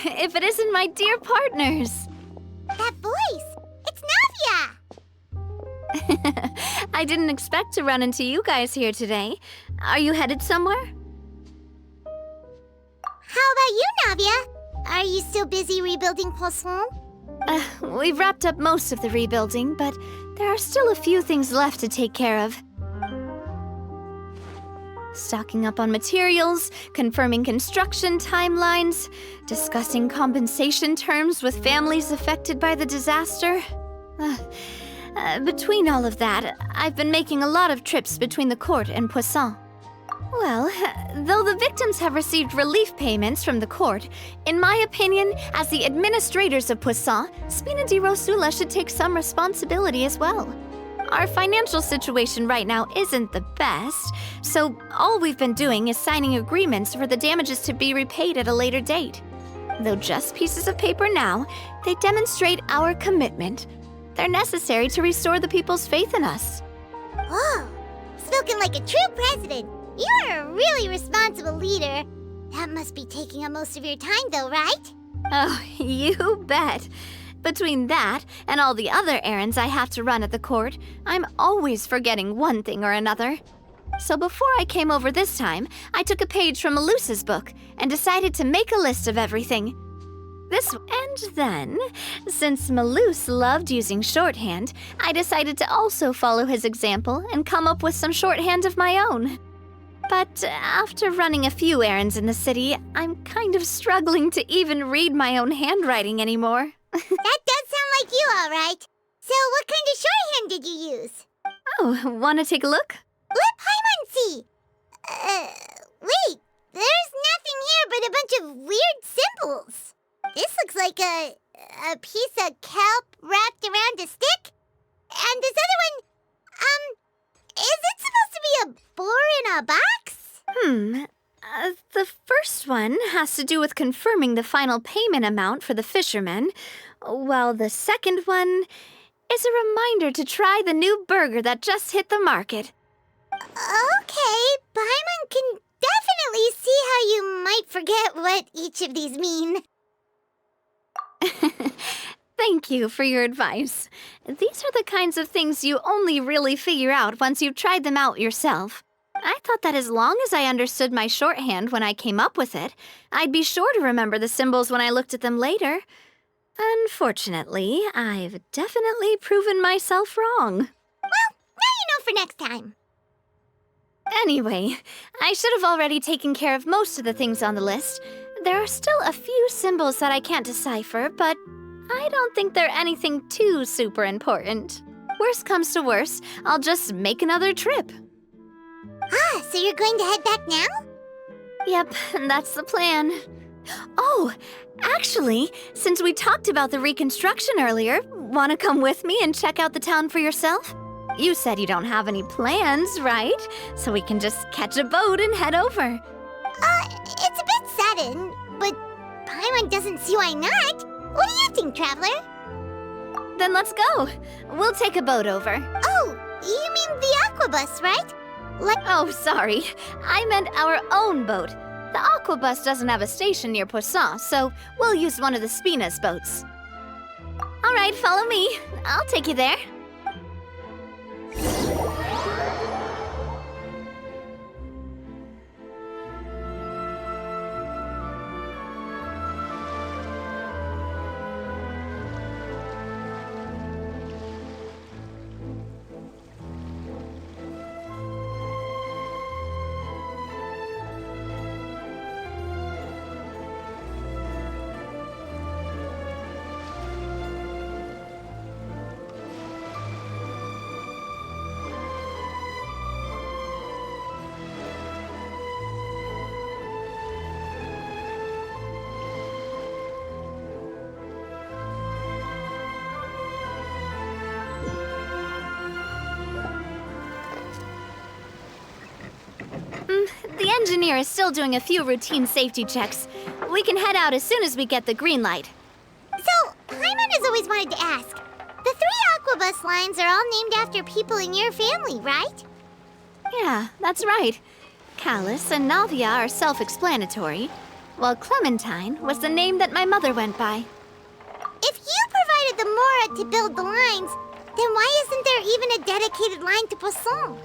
if it isn't my dear partners. That voice! It's Navia! I didn't expect to run into you guys here today. Are you headed somewhere? How about you, Navia? Are you still busy rebuilding Poisson? We've wrapped up most of the rebuilding, but there are still a few things left to take care of. Stocking up on materials, confirming construction timelines, discussing compensation terms with families affected by the disaster. Between all of that, I've been making a lot of trips between the court and Poisson. Well, though the victims have received relief payments from the court, in my opinion, as the administrators of Poisson, Spina di Rosula should take some responsibility as well. Our financial situation right now isn't the best, so all we've been doing is signing agreements for the damages to be repaid at a later date. Though just pieces of paper now, they demonstrate our commitment. They're necessary to restore the people's faith in us. Oh, spoken like a true president. You're a really responsible leader. That must be taking up most of your time, though, right? Oh, you bet. Between that and all the other errands I have to run at the court, I'm always forgetting one thing or another. So before I came over this time, I took a page from Malus's book and decided to make a list of everything. And then, since Malus loved using shorthand, I decided to also follow his example and come up with some shorthand of my own. But after running a few errands in the city, I'm kind of struggling to even read my own handwriting anymore. That does sound like you, all right. So what kind of shorthand did you use? Oh, wanna take a look? Let Paimon see. Wait, there's nothing here but a bunch of weird symbols. This looks like a piece of kelp wrapped around a stick. And this other one, is it supposed to be a boar in a box? The first one has to do with confirming the final payment amount for the fishermen, while the second one is a reminder to try the new burger that just hit the market. Okay, Paimon can definitely see how you might forget what each of these mean. Thank you for your advice. These are the kinds of things you only really figure out once you've tried them out yourself. I thought that as long as I understood my shorthand when I came up with it, I'd be sure to remember the symbols when I looked at them later. Unfortunately, I've definitely proven myself wrong. Well, now you know for next time. Anyway, I should have already taken care of most of the things on the list. There are still a few symbols that I can't decipher, but I don't think they're anything too super important. Worst comes to worst, I'll just make another trip. Ah, so you're going to head back now? Yep, that's the plan. Oh, actually, since we talked about the reconstruction earlier, want to come with me and check out the town for yourself? You said you don't have any plans, right? So we can just catch a boat and head over. It's a bit sudden, but Paimon doesn't see why not. What do you think, Traveler? Then let's go. We'll take a boat over. Oh, you mean the aquabus, right? Oh, sorry. I meant our own boat. The aquabus doesn't have a station near Poisson, so we'll use one of the Spina's boats. All right, follow me. I'll take you there. The engineer is still doing a few routine safety checks. We can head out as soon as we get the green light. So, Paimon has always wanted to ask. The 3 aquabus lines are all named after people in your family, right? Yeah, that's right. Callus and Navia are self-explanatory. while Clementine was the name that my mother went by. If you provided the Mora to build the lines, then why isn't there even a dedicated line to Poisson?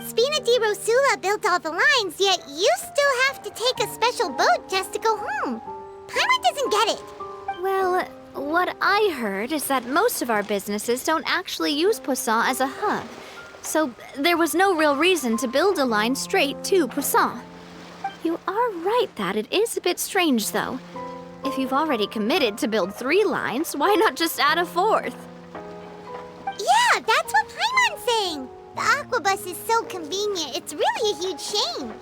Spina di Rosula built all the lines, yet you still have to take a special boat just to go home. Paimon doesn't get it. Well, what I heard is that most of our businesses don't actually use Poisson as a hub. So there was no real reason to build a line straight to Poisson. You are right that it is a bit strange, though. If you've already committed to build 3 lines, why not just add a 4th? Yeah, that's what Paimon's saying. The Aquabus is so convenient, it's really a huge shame.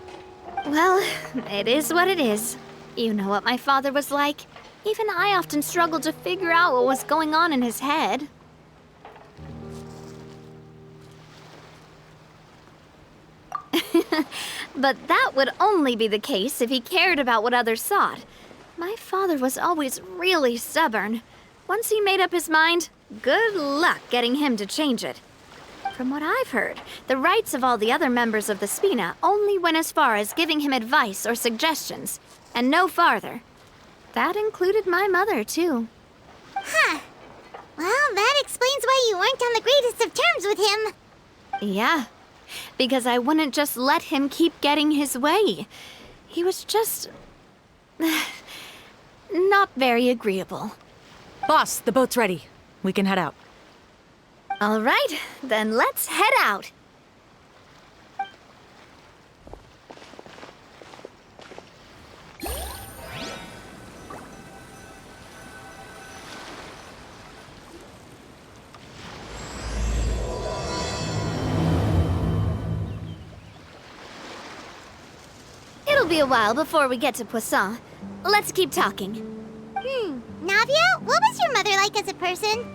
Well, it is what it is. You know what my father was like. Even I often struggled to figure out what was going on in his head. But that would only be the case if he cared about what others thought. My father was always really stubborn. Once he made up his mind, good luck getting him to change it. From what I've heard, the rights of all the other members of the Spina only went as far as giving him advice or suggestions, and no farther. That included my mother, too. Huh. Well, that explains why you weren't on the greatest of terms with him. Yeah, because I wouldn't just let him keep getting his way. He was just... not very agreeable. Boss, the boat's ready. We can head out. All right, then let's head out. It'll be a while before we get to Poisson. Let's keep talking. Navia, what was your mother like as a person?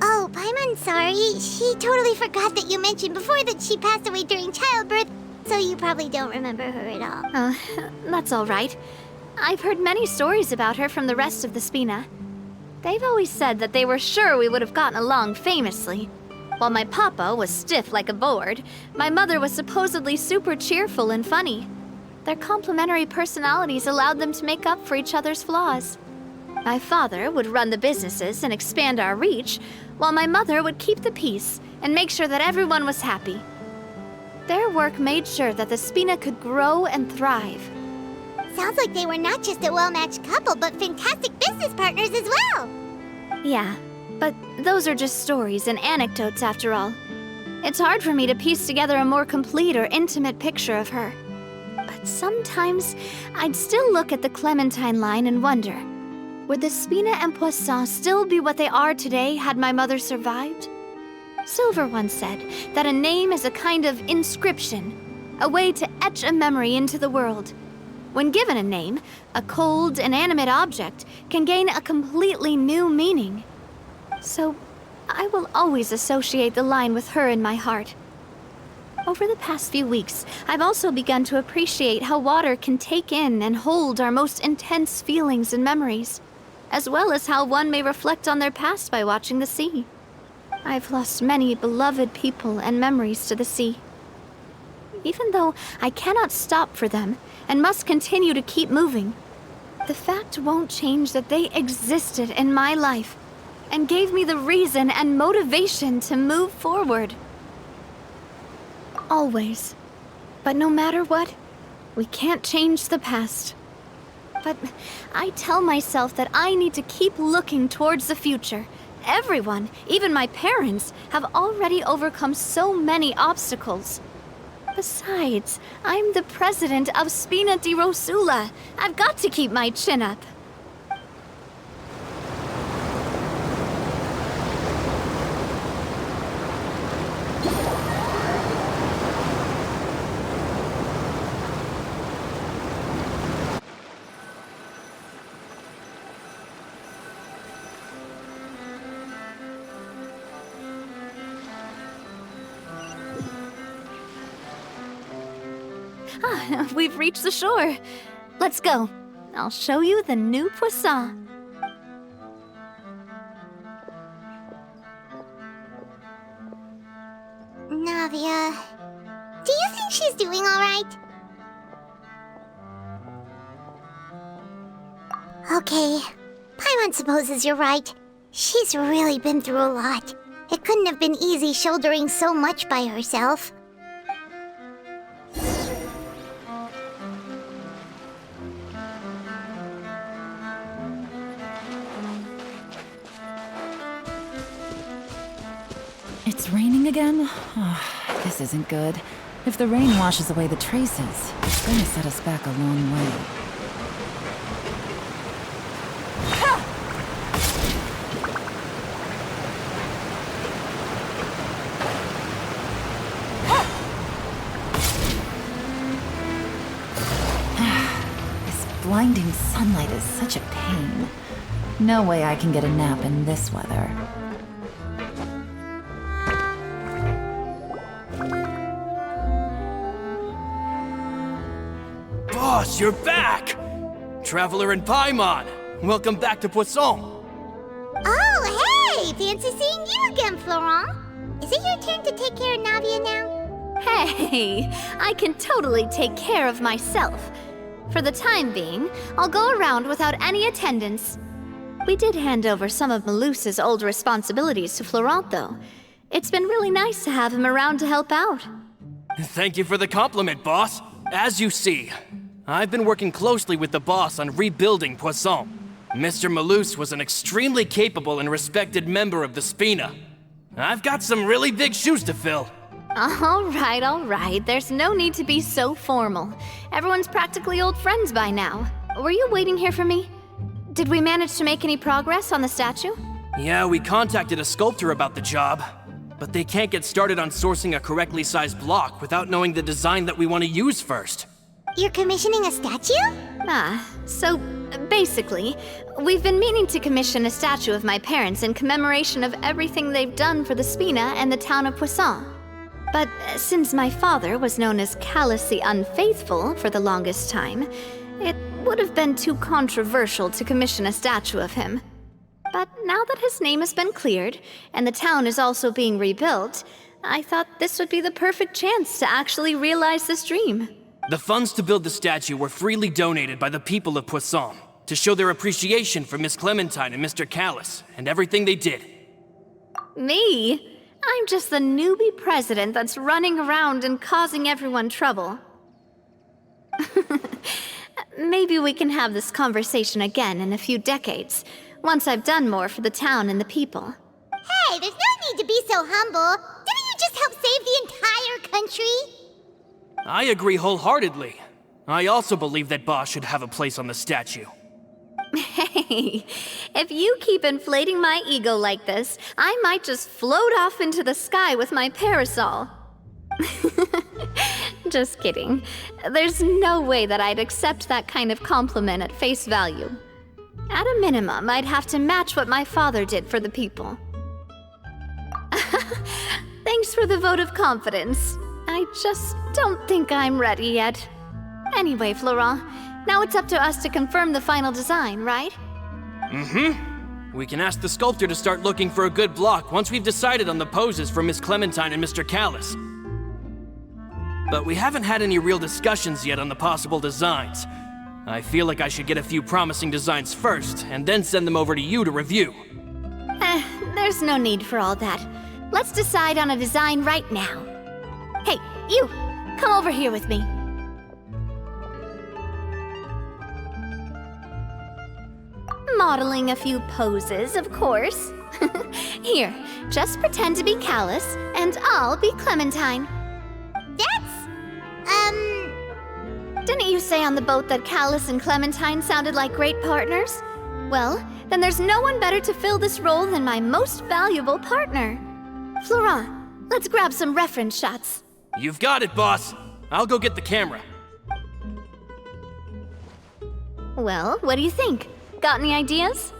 Oh, Paimon's sorry. She totally forgot that you mentioned before that she passed away during childbirth, so you probably don't remember her at all. That's all right. I've heard many stories about her from the rest of the Spina. They've always said that they were sure we would have gotten along famously. While my papa was stiff like a board, my mother was supposedly super cheerful and funny. Their complementary personalities allowed them to make up for each other's flaws. My father would run the businesses and expand our reach, while my mother would keep the peace and make sure that everyone was happy. Their work made sure that the Spina could grow and thrive. Sounds like they were not just a well-matched couple, but fantastic business partners as well. Yeah, but those are just stories and anecdotes after all. It's hard for me to piece together a more complete or intimate picture of her. But sometimes I'd still look at the Clementine line and wonder, would the Spina and Poisson still be what they are today had my mother survived? Silver once said that a name is a kind of inscription, a way to etch a memory into the world. When given a name, a cold, inanimate object can gain a completely new meaning. So, I will always associate the line with her in my heart. Over the past few weeks, I've also begun to appreciate how water can take in and hold our most intense feelings and memories, as well as how one may reflect on their past by watching the sea. I've lost many beloved people and memories to the sea. Even though I cannot stop for them and must continue to keep moving, the fact won't change that they existed in my life and gave me the reason and motivation to move forward. Always. But no matter what, we can't change the past. But I tell myself that I need to keep looking towards the future. Everyone, even my parents, have already overcome so many obstacles. Besides, I'm the president of Spina di Rosula. I've got to keep my chin up. We've reached the shore. Let's go. I'll show you the new Poisson. Navia, do you think she's doing all right? Okay. Paimon supposes you're right. She's really been through a lot. It couldn't have been easy shouldering so much by herself. It's raining again? Oh, this isn't good. If the rain washes away the traces, it's gonna set us back a long way. This blinding sunlight is such a pain. No way I can get a nap in this weather. Boss, you're back! Traveler and Paimon, welcome back to Poisson. Oh, hey! Fancy seeing you again, Florent. Is it your turn to take care of Navia now? Hey, I can totally take care of myself. For the time being, I'll go around without any attendance. We did hand over some of Malus's old responsibilities to Florent, though. It's been really nice to have him around to help out. Thank you for the compliment, boss. As you see, I've been working closely with the boss on rebuilding Poisson. Mr. Malus was an extremely capable and respected member of the Spina. I've got some really big shoes to fill. All right. There's no need to be so formal. Everyone's practically old friends by now. Were you waiting here for me? Did we manage to make any progress on the statue? Yeah, we contacted a sculptor about the job, but they can't get started on sourcing a correctly sized block without knowing the design that we want to use first. You're commissioning a statue? So basically, we've been meaning to commission a statue of my parents in commemoration of everything they've done for the Spina and the town of Poisson. But since my father was known as Callus the Unfaithful for the longest time, it would have been too controversial to commission a statue of him. But now that his name has been cleared, and the town is also being rebuilt, I thought this would be the perfect chance to actually realize this dream. The funds to build the statue were freely donated by the people of Poisson to show their appreciation for Miss Clementine and Mr. Callus and everything they did. Me? I'm just the newbie president that's running around and causing everyone trouble. Maybe we can have this conversation again in a few decades, once I've done more for the town and the people. Hey, there's no need to be so humble. Didn't you just help save the entire country? I agree wholeheartedly. I also believe that Boss should have a place on the statue. Hey, if you keep inflating my ego like this, I might just float off into the sky with my parasol. Just kidding. There's no way that I'd accept that kind of compliment at face value. At a minimum, I'd have to match what my father did for the people. Thanks for the vote of confidence. I just don't think I'm ready yet. Anyway, Florent, now it's up to us to confirm the final design, right? We can ask the sculptor to start looking for a good block once we've decided on the poses for Miss Clementine and Mr. Callus. But we haven't had any real discussions yet on the possible designs. I feel like I should get a few promising designs first, and then send them over to you to review. There's no need for all that. Let's decide on a design right now. Hey, you! Come over here with me. Modeling a few poses, of course. Here, just pretend to be Callus, and I'll be Clementine. Didn't you say on the boat that Callus and Clementine sounded like great partners? Well, then there's no one better to fill this role than my most valuable partner. Florent, let's grab some reference shots. You've got it, boss. I'll go get the camera. Well, what do you think? Got any ideas?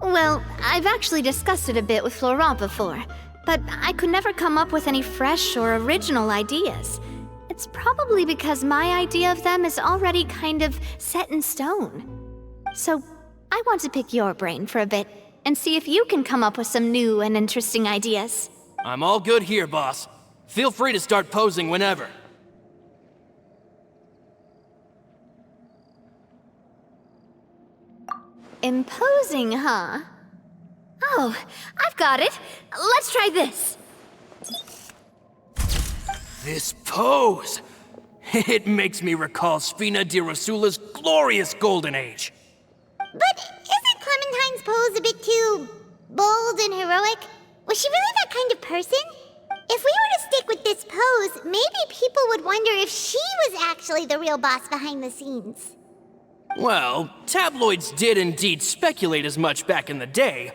Well, I've actually discussed it a bit with Florent before, but I could never come up with any fresh or original ideas. It's probably because my idea of them is already kind of set in stone. So, I want to pick your brain for a bit and see if you can come up with some new and interesting ideas. I'm all good here, boss. Feel free to start posing whenever. Imposing, huh? Oh, I've got it. Let's try this. This pose! It makes me recall Sfina di Rasula's glorious golden age. But isn't Clementine's pose a bit too bold and heroic? Was she really that kind of person? If we were to stick with this pose, maybe people would wonder if she was actually the real boss behind the scenes. Well, tabloids did indeed speculate as much back in the day,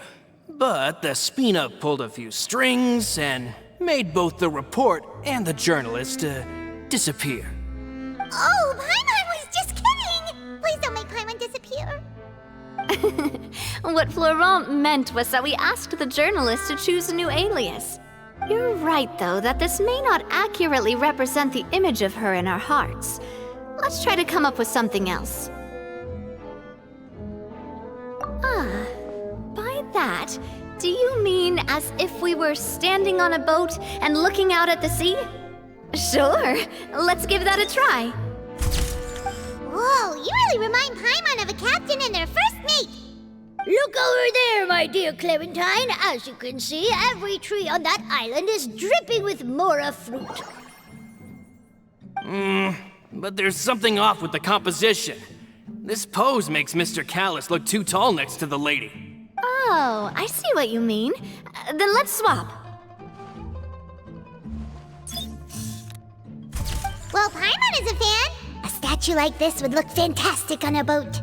but the Spina pulled a few strings and made both the report and the journalist disappear. Oh, Paimon was just kidding! Please don't make Paimon disappear. What Florent meant was that we asked the journalist to choose a new alias. You're right, though, that this may not accurately represent the image of her in our hearts. Let's try to come up with something else. By that, do you mean as if we were standing on a boat and looking out at the sea? Sure, let's give that a try. Whoa, you really remind Paimon of a captain and their first mate. Look over there, my dear Clementine. As you can see, every tree on that island is dripping with mora fruit. But there's something off with the composition. This pose makes Mr. Callis look too tall next to the lady. Oh, I see what you mean. Then let's swap. Well, Paimon is a fan. A statue like this would look fantastic on a boat.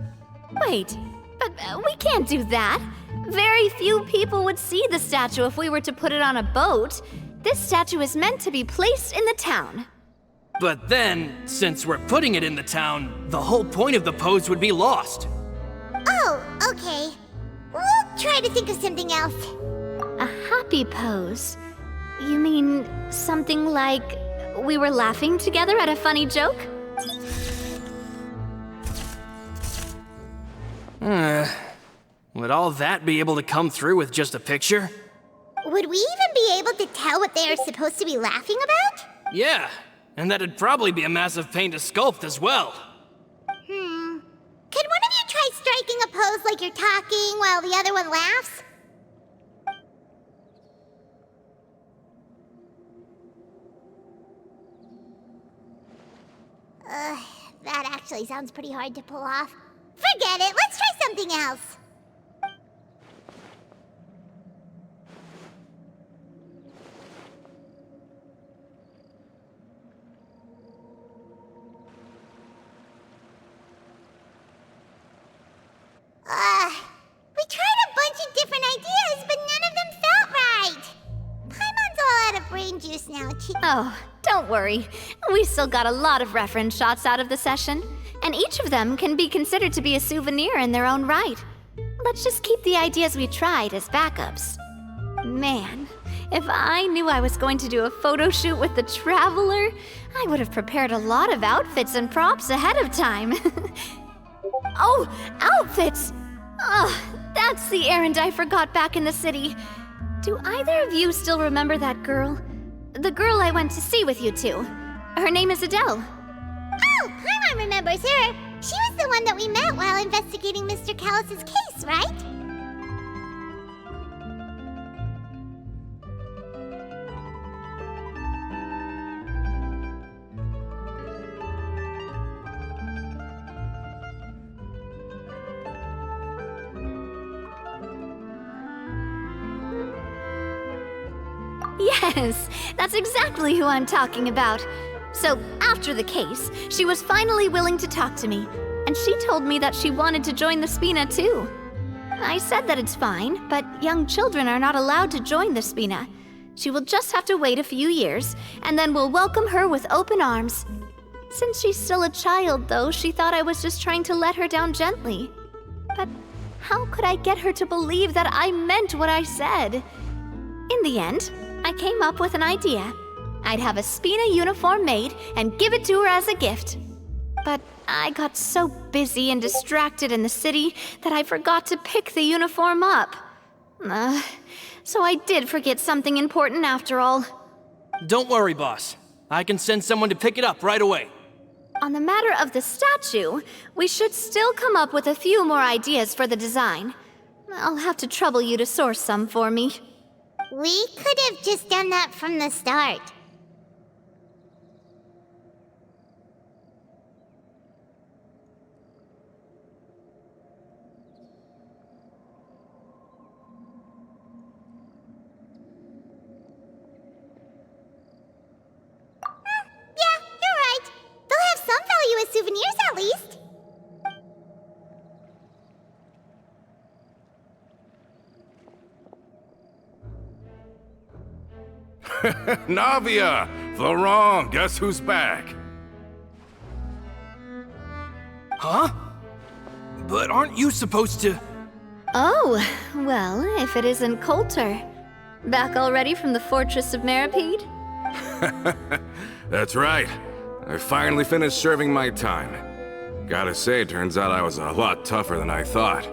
Wait, but we can't do that. Very few people would see the statue if we were to put it on a boat. This statue is meant to be placed in the town. But then, since we're putting it in the town, the whole point of the pose would be lost. Oh, okay. We'll try to think of something else. A happy pose? You mean something like we were laughing together at a funny joke? Would all that be able to come through with just a picture? Would we even be able to tell what they are supposed to be laughing about? Yeah, and that'd probably be a massive pain to sculpt as well. Could one of you try striking a pose like you're talking while the other one laughs? That actually sounds pretty hard to pull off. Forget it, let's try something else. We tried a bunch of different ideas, but none of them felt right. Paimon's all out of brain juice now. Oh, don't worry. We still got a lot of reference shots out of the session, and each of them can be considered to be a souvenir in their own right. Let's just keep the ideas we tried as backups. Man, if I knew I was going to do a photo shoot with the Traveler, I would have prepared a lot of outfits and props ahead of time. Oh, outfits! Oh, that's the errand I forgot back in the city. Do either of you still remember that girl? The girl I went to see with you two. Her name is Adele. Oh, Paimon remembers her. She was the one that we met while investigating Mr. Callis's case, right? Yes, that's exactly who I'm talking about. So, after the case, she was finally willing to talk to me, and she told me that she wanted to join the Spina too. I said that it's fine, but young children are not allowed to join the Spina. She will just have to wait a few years, and then we'll welcome her with open arms. Since she's still a child, though, she thought I was just trying to let her down gently. But how could I get her to believe that I meant what I said? In the end, I came up with an idea. I'd have a Spina uniform made and give it to her as a gift. But I got so busy and distracted in the city that I forgot to pick the uniform up. So I did forget something important after all. Don't worry, boss. I can send someone to pick it up right away. On the matter of the statue, we should still come up with a few more ideas for the design. I'll have to trouble you to source some for me. We could have just done that from the start. Yeah, you're right. They'll have some value as souvenirs at least. Navia! Florent, guess who's back? Huh? But aren't you supposed to... Oh, well, if it isn't Coulter. Back already from the Fortress of Meripede? That's right. I finally finished serving my time. Gotta say, turns out I was a lot tougher than I thought.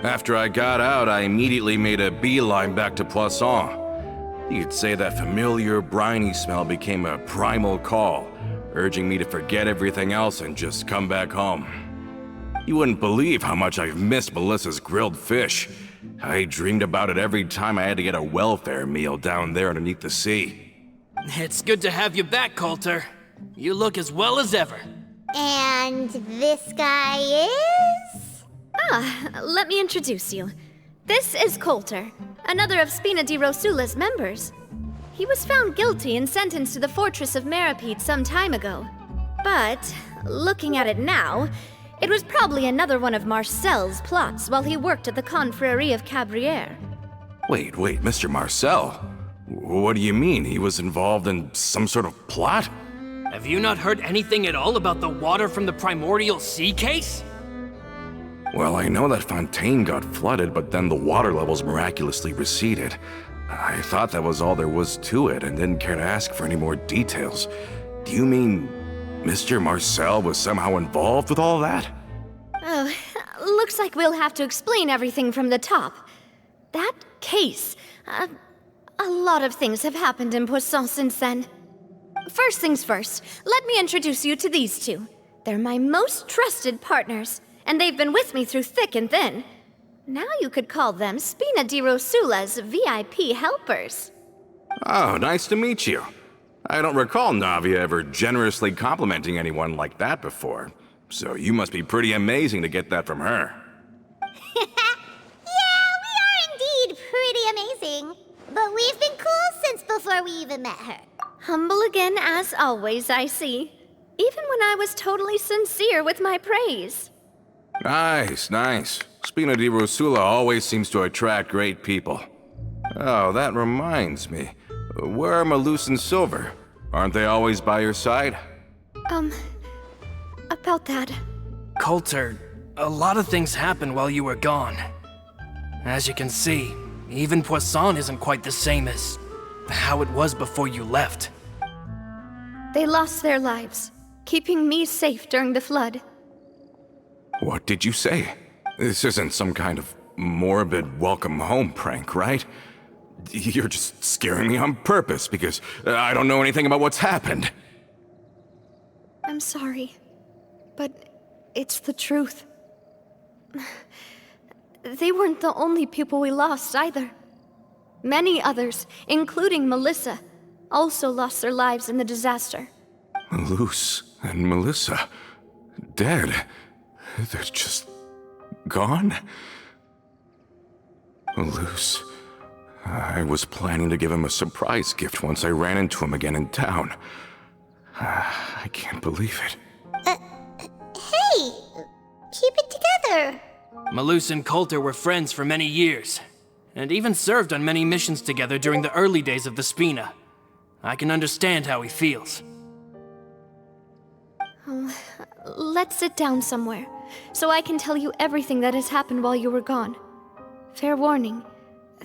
After I got out, I immediately made a beeline back to Poisson. You could say that familiar, briny smell became a primal call, urging me to forget everything else and just come back home. You wouldn't believe how much I've missed Melissa's grilled fish. I dreamed about it every time I had to get a welfare meal down there underneath the sea. It's good to have you back, Coulter. You look as well as ever. And this guy is? Let me introduce you. This is Coulter, another of Spina di Rosula's members. He was found guilty and sentenced to the Fortress of Meripede some time ago. But, looking at it now, it was probably another one of Marcel's plots while he worked at the Confrérie of Cabrières. Wait, Mr. Marcel? What do you mean? He was involved in some sort of plot? Have you not heard anything at all about the water from the primordial sea case? Well, I know that Fontaine got flooded, but then the water levels miraculously receded. I thought that was all there was to it and didn't care to ask for any more details. Do you mean Mr. Marcel was somehow involved with all that? Oh, looks like we'll have to explain everything from the top. That case, a lot of things have happened in Poisson since then. First things first, let me introduce you to these two. They're my most trusted partners, and they've been with me through thick and thin. Now you could call them Spina di Rosula's VIP helpers. Oh, nice to meet you. I don't recall Navia ever generously complimenting anyone like that before, so you must be pretty amazing to get that from her. Yeah, we are indeed pretty amazing. But we've been cool since before we even met her. Humble again as always, I see. Even when I was totally sincere with my praise. Nice. Spina di Rosula always seems to attract great people. Oh, that reminds me. Where are Malus and Silver? Aren't they always by your side? About that. Coulter, a lot of things happened while you were gone. As you can see, even Poisson isn't quite the same as how it was before you left. They lost their lives, keeping me safe during the flood. What did you say? This isn't some kind of morbid welcome home prank, right? You're just scaring me on purpose because I don't know anything about what's happened. I'm sorry, but it's the truth. They weren't the only people we lost either. Many others, including Melissa, also lost their lives in the disaster. Malus and Melissa, dead. They're just gone? Malus. I was planning to give him a surprise gift once I ran into him again in town. I can't believe it. Hey, keep it together. Malus and Coulter were friends for many years, and even served on many missions together during the early days of the Spina. I can understand how he feels. Let's sit down somewhere, so I can tell you everything that has happened while you were gone. Fair warning,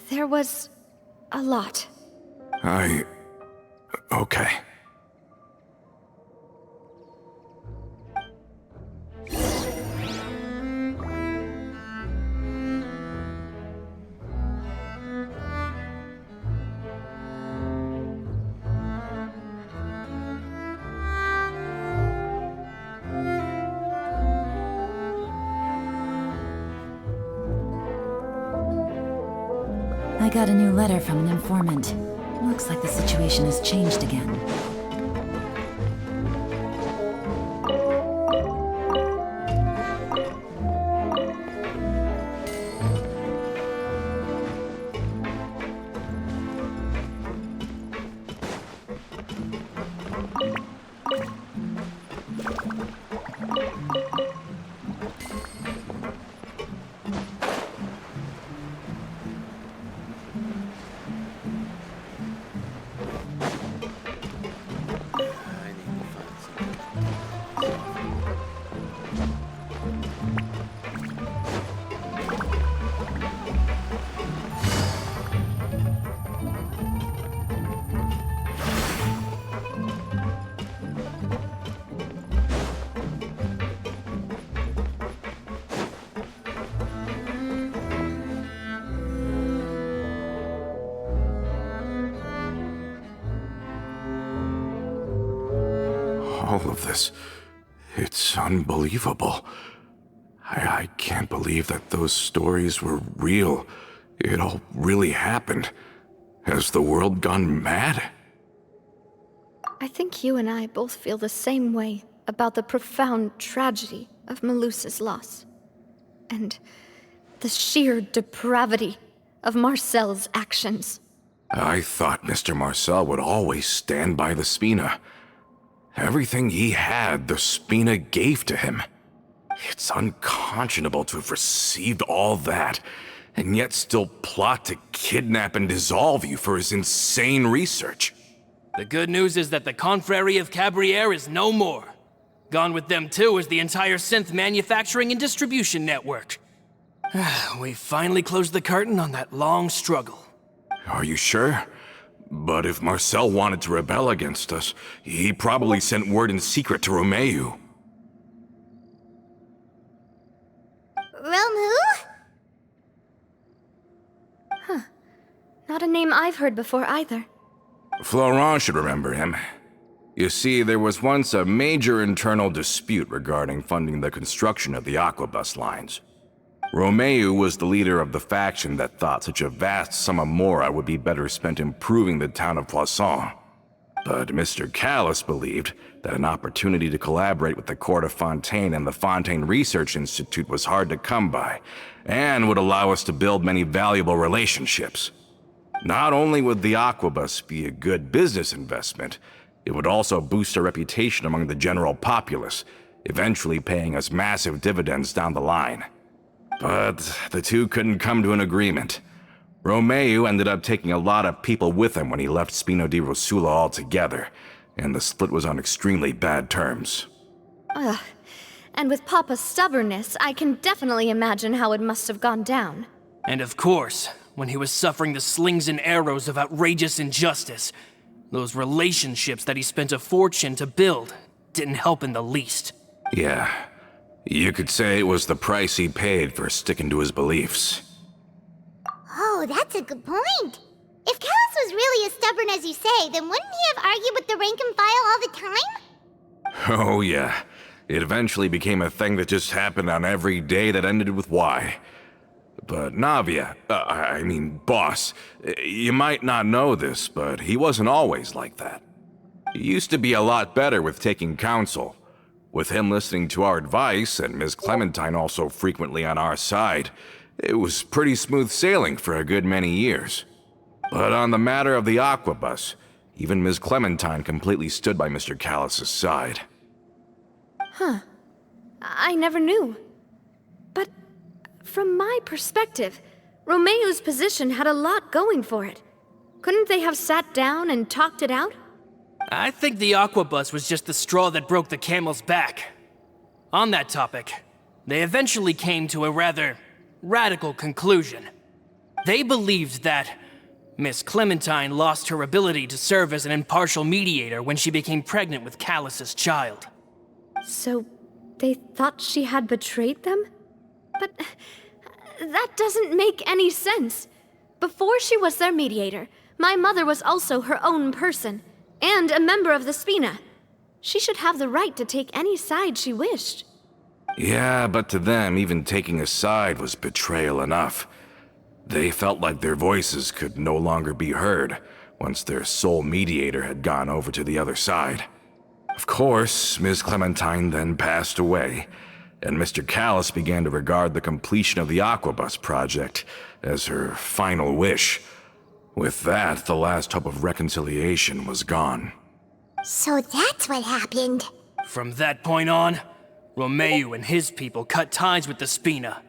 there was a lot. Okay. got a new letter from an informant. Looks like the situation has changed again. All of this, it's unbelievable. I can't believe that those stories were real. It all really happened. Has the world gone mad? I think you and I both feel the same way about the profound tragedy of Melusa's loss. And the sheer depravity of Marcel's actions. I thought Mr. Marcel would always stand by the Spina. Everything he had, the Spina gave to him. It's unconscionable to have received all that, and yet still plot to kidnap and dissolve you for his insane research. The good news is that the Confrérie of Cabriere is no more. Gone with them too is the entire synth manufacturing and distribution network. We finally closed the curtain on that long struggle. Are you sure? But if Marcel wanted to rebel against us, he probably sent word in secret to Romeu. Romu? Not a name I've heard before either. Florent should remember him. You see, there was once a major internal dispute regarding funding the construction of the Aquabus lines. Romeu was the leader of the faction that thought such a vast sum of mora would be better spent improving the town of Poisson. But Mr. Callis believed that an opportunity to collaborate with the court of Fontaine and the Fontaine Research Institute was hard to come by, and would allow us to build many valuable relationships. Not only would the Aquabus be a good business investment, it would also boost our reputation among the general populace, eventually paying us massive dividends down the line. But the two couldn't come to an agreement. Romeu ended up taking a lot of people with him when he left Spino di Rosula altogether, and the split was on extremely bad terms. Ugh. And with Papa's stubbornness, I can definitely imagine how it must have gone down. And of course, when he was suffering the slings and arrows of outrageous injustice, those relationships that he spent a fortune to build didn't help in the least. Yeah, you could say it was the price he paid for sticking to his beliefs. Oh, that's a good point. If Callis was really as stubborn as you say, then wouldn't he have argued with the rank and file all the time? Oh yeah, it eventually became a thing that just happened on every day that ended with Y. But Navia, boss, you might not know this, but he wasn't always like that. He used to be a lot better with taking counsel. With him listening to our advice, and Ms. Clementine also frequently on our side, it was pretty smooth sailing for a good many years. But on the matter of the Aquabus, even Ms. Clementine completely stood by Mr. Callis' side. I never knew. But from my perspective, Romeu's position had a lot going for it. Couldn't they have sat down and talked it out? I think the Aquabus was just the straw that broke the camel's back. On that topic, they eventually came to a rather radical conclusion. They believed that Miss Clementine lost her ability to serve as an impartial mediator when she became pregnant with Callus's child. So they thought she had betrayed them? But that doesn't make any sense. Before she was their mediator, my mother was also her own person, and a member of the Spina. She should have the right to take any side she wished. Yeah, but to them, even taking a side was betrayal enough. They felt like their voices could no longer be heard once their sole mediator had gone over to the other side. Of course, Ms. Clementine then passed away, and Mr. Callis began to regard the completion of the Aquabus project as her final wish. With that, the last hope of reconciliation was gone. So that's what happened. From that point on, Romeo and his people cut ties with the Spina,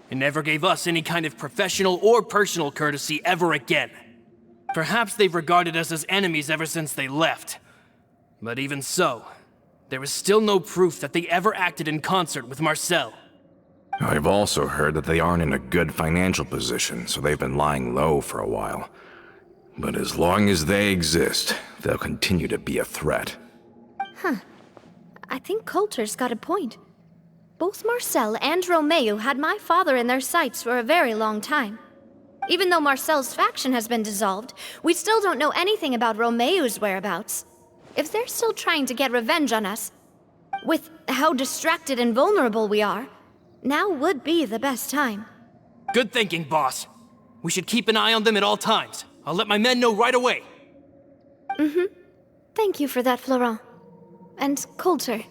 and never gave us any kind of professional or personal courtesy ever again. Perhaps they've regarded us as enemies ever since they left. But even so, there is still no proof that they ever acted in concert with Marcel. I've also heard that they aren't in a good financial position, so they've been lying low for a while. But as long as they exist, they'll continue to be a threat. I think Coulter's got a point. Both Marcel and Romeo had my father in their sights for a very long time. Even though Marcel's faction has been dissolved, we still don't know anything about Romeo's whereabouts. If they're still trying to get revenge on us, with how distracted and vulnerable we are, now would be the best time. Good thinking, boss. We should keep an eye on them at all times. I'll let my men know right away. Thank you for that, Florent. And Coulter,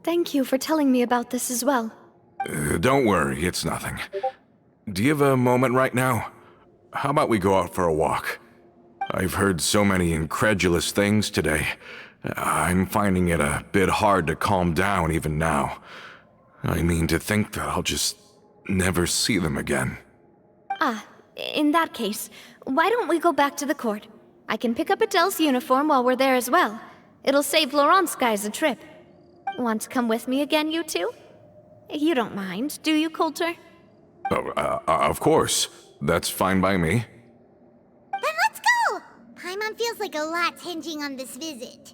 thank you for telling me about this as well. Don't worry, it's nothing. Do you have a moment right now? How about we go out for a walk? I've heard so many incredulous things today. I'm finding it a bit hard to calm down even now. I mean, to think that I'll just never see them again. In that case, why don't we go back to the court? I can pick up Adele's uniform while we're there as well. It'll save Laurent's guys a trip. Want to come with me again, you two? You don't mind, do you, Coulter? Of course. That's fine by me. Then let's go! Paimon feels like a lot's hinging on this visit.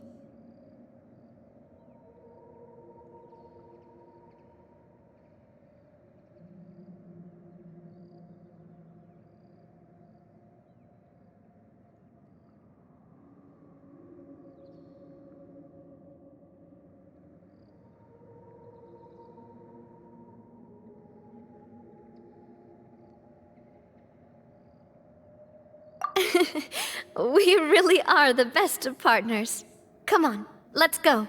We really are the best of partners. Come on, let's go.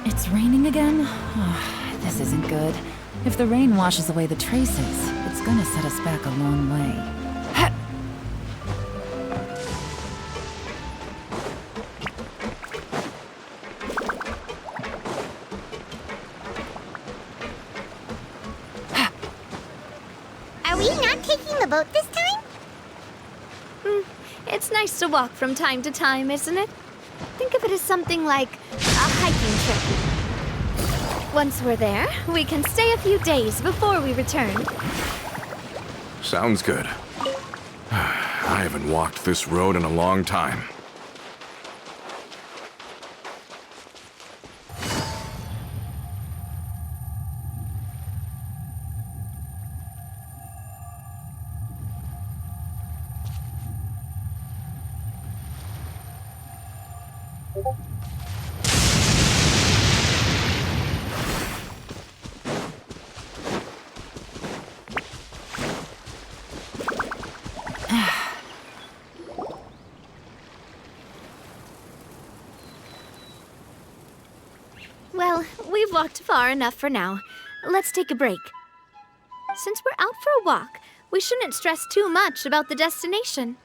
It's raining again? Oh, this isn't good. If the rain washes away the traces, it's gonna set us back a long way. Are we not taking the boat this time? It's nice to walk from time to time, isn't it? Think of it as something like a hiking trip. Once we're there, we can stay a few days before we return. Sounds good. I haven't walked this road in a long time. Well, we've walked far enough for now. Let's take a break. Since we're out for a walk, we shouldn't stress too much about the destination.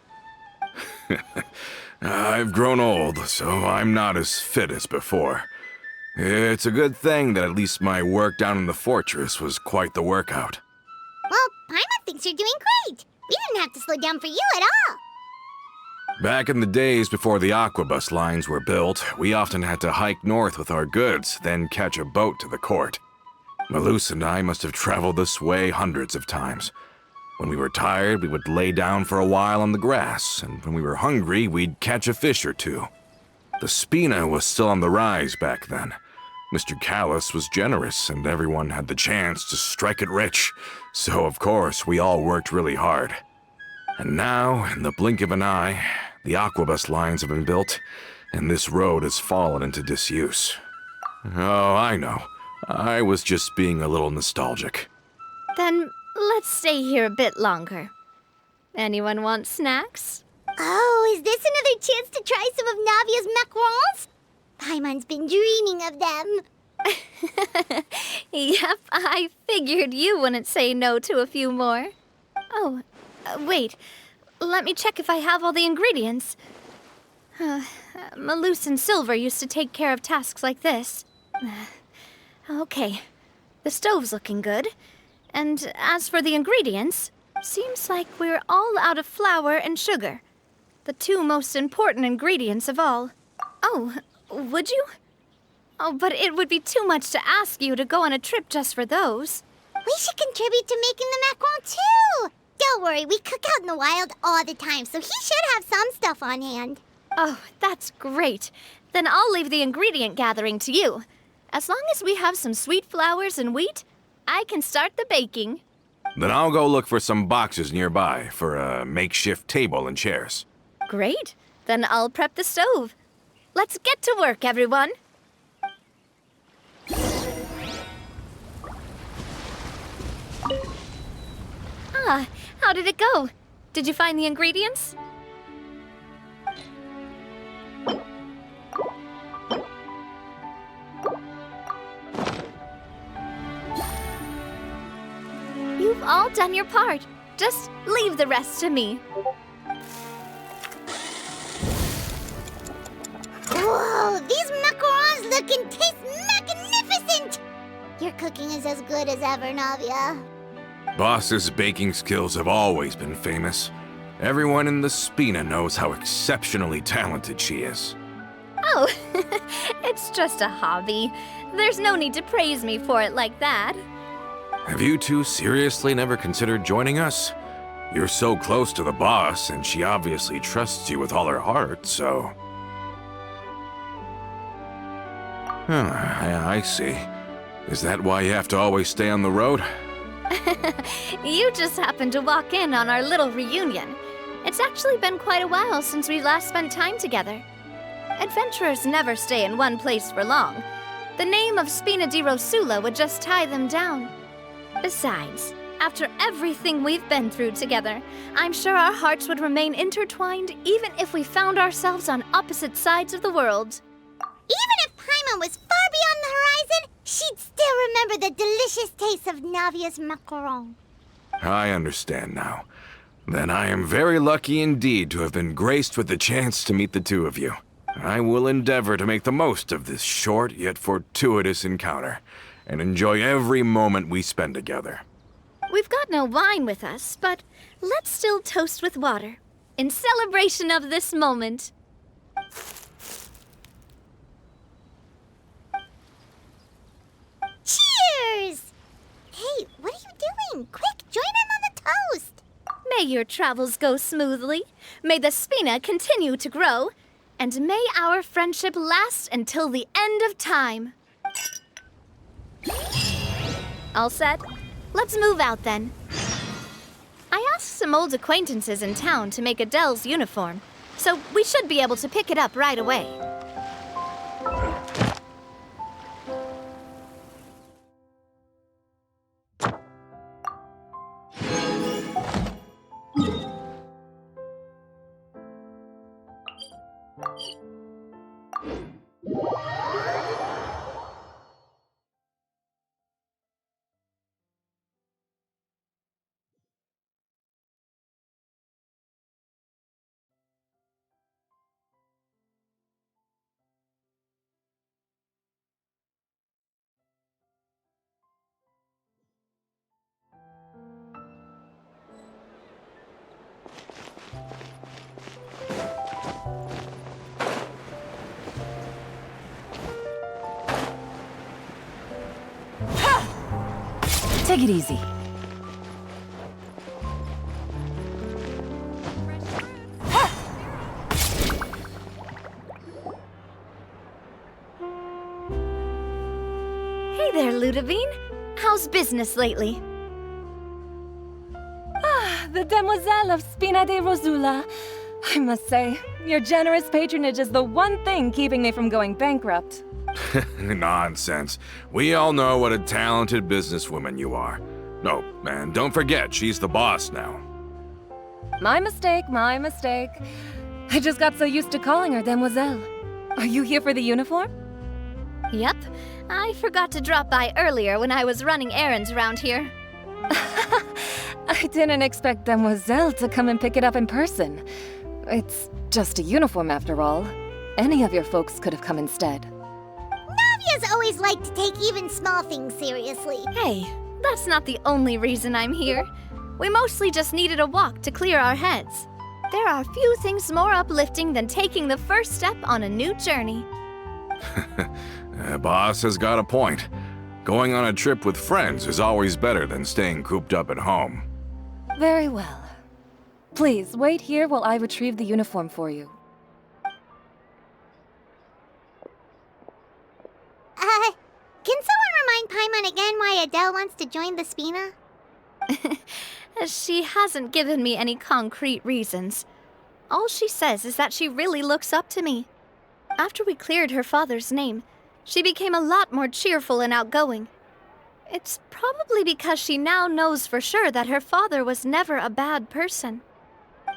I've grown old, so I'm not as fit as before. It's a good thing that at least my work down in the fortress was quite the workout. Well, Paimon thinks you're doing great. We didn't have to slow down for you at all. Back in the days before the aquabus lines were built, we often had to hike north with our goods, then catch a boat to the court. Malus and I must have traveled this way hundreds of times. When we were tired, we would lay down for a while on the grass, and when we were hungry, we'd catch a fish or two. The Spina was still on the rise back then. Mr. Callis was generous, and everyone had the chance to strike it rich, so of course we all worked really hard. And now, in the blink of an eye, the aquabus lines have been built, and this road has fallen into disuse. Oh, I know. I was just being a little nostalgic. Then let's stay here a bit longer. Anyone want snacks? Oh, is this another chance to try some of Navia's macarons? Paimon's been dreaming of them. Yep, I figured you wouldn't say no to a few more. Oh, wait. Let me check if I have all the ingredients. Malus and Silver used to take care of tasks like this. Okay, the stove's looking good. And as for the ingredients, seems like we're all out of flour and sugar. The two most important ingredients of all. Oh, would you? Oh, but it would be too much to ask you to go on a trip just for those. We should contribute to making the macaron too. Don't worry, we cook out in the wild all the time, so he should have some stuff on hand. Oh, that's great. Then I'll leave the ingredient gathering to you. As long as we have some sweet flours and wheat, I can start the baking. Then I'll go look for some boxes nearby for a makeshift table and chairs. Great. Then I'll prep the stove. Let's get to work, everyone. Ah, how did it go? Did you find the ingredients? You've all done your part. Just leave the rest to me. Whoa, these macarons look and taste magnificent! Your cooking is as good as ever, Navia. Boss's baking skills have always been famous. Everyone in the Spina knows how exceptionally talented she is. Oh, it's just a hobby. There's no need to praise me for it like that. Have you two seriously never considered joining us? You're so close to the boss, and she obviously trusts you with all her heart, so... I see. Is that why you have to always stay on the road? You just happened to walk in on our little reunion. It's actually been quite a while since we last spent time together. Adventurers never stay in one place for long. The name of Spina di Rosula would just tie them down. Besides, after everything we've been through together, I'm sure our hearts would remain intertwined even if we found ourselves on opposite sides of the world. Even if Paimon was far beyond the horizon, she'd still remember the delicious taste of Navia's macaron. I understand now. Then I am very lucky indeed to have been graced with the chance to meet the two of you. I will endeavor to make the most of this short yet fortuitous encounter, and enjoy every moment we spend together. We've got no wine with us, but let's still toast with water, in celebration of this moment. Cheers! Hey, what are you doing? Quick, join in on the toast! May your travels go smoothly, may the Spina continue to grow, and may our friendship last until the end of time. All set? Let's move out then. I asked some old acquaintances in town to make Adele's uniform, so we should be able to pick it up right away. Take it easy. Hey there, Ludovine. How's business lately? The Demoiselle of Spina de Rosula. I must say, your generous patronage is the one thing keeping me from going bankrupt. Nonsense. We all know what a talented businesswoman you are. No, and don't forget, she's the boss now. My mistake, my mistake. I just got so used to calling her Demoiselle. Are you here for the uniform? Yep. I forgot to drop by earlier when I was running errands around here. I didn't expect Demoiselle to come and pick it up in person. It's just a uniform after all. Any of your folks could have come instead. Navia's always liked to take even small things seriously. Hey, that's not the only reason I'm here. We mostly just needed a walk to clear our heads. There are few things more uplifting than taking the first step on a new journey. Boss has got a point. Going on a trip with friends is always better than staying cooped up at home. Very well. Please, wait here while I retrieve the uniform for you. Can someone remind Paimon again why Adele wants to join the Spina? She hasn't given me any concrete reasons. All she says is that she really looks up to me. After we cleared her father's name, she became a lot more cheerful and outgoing. It's probably because she now knows for sure that her father was never a bad person.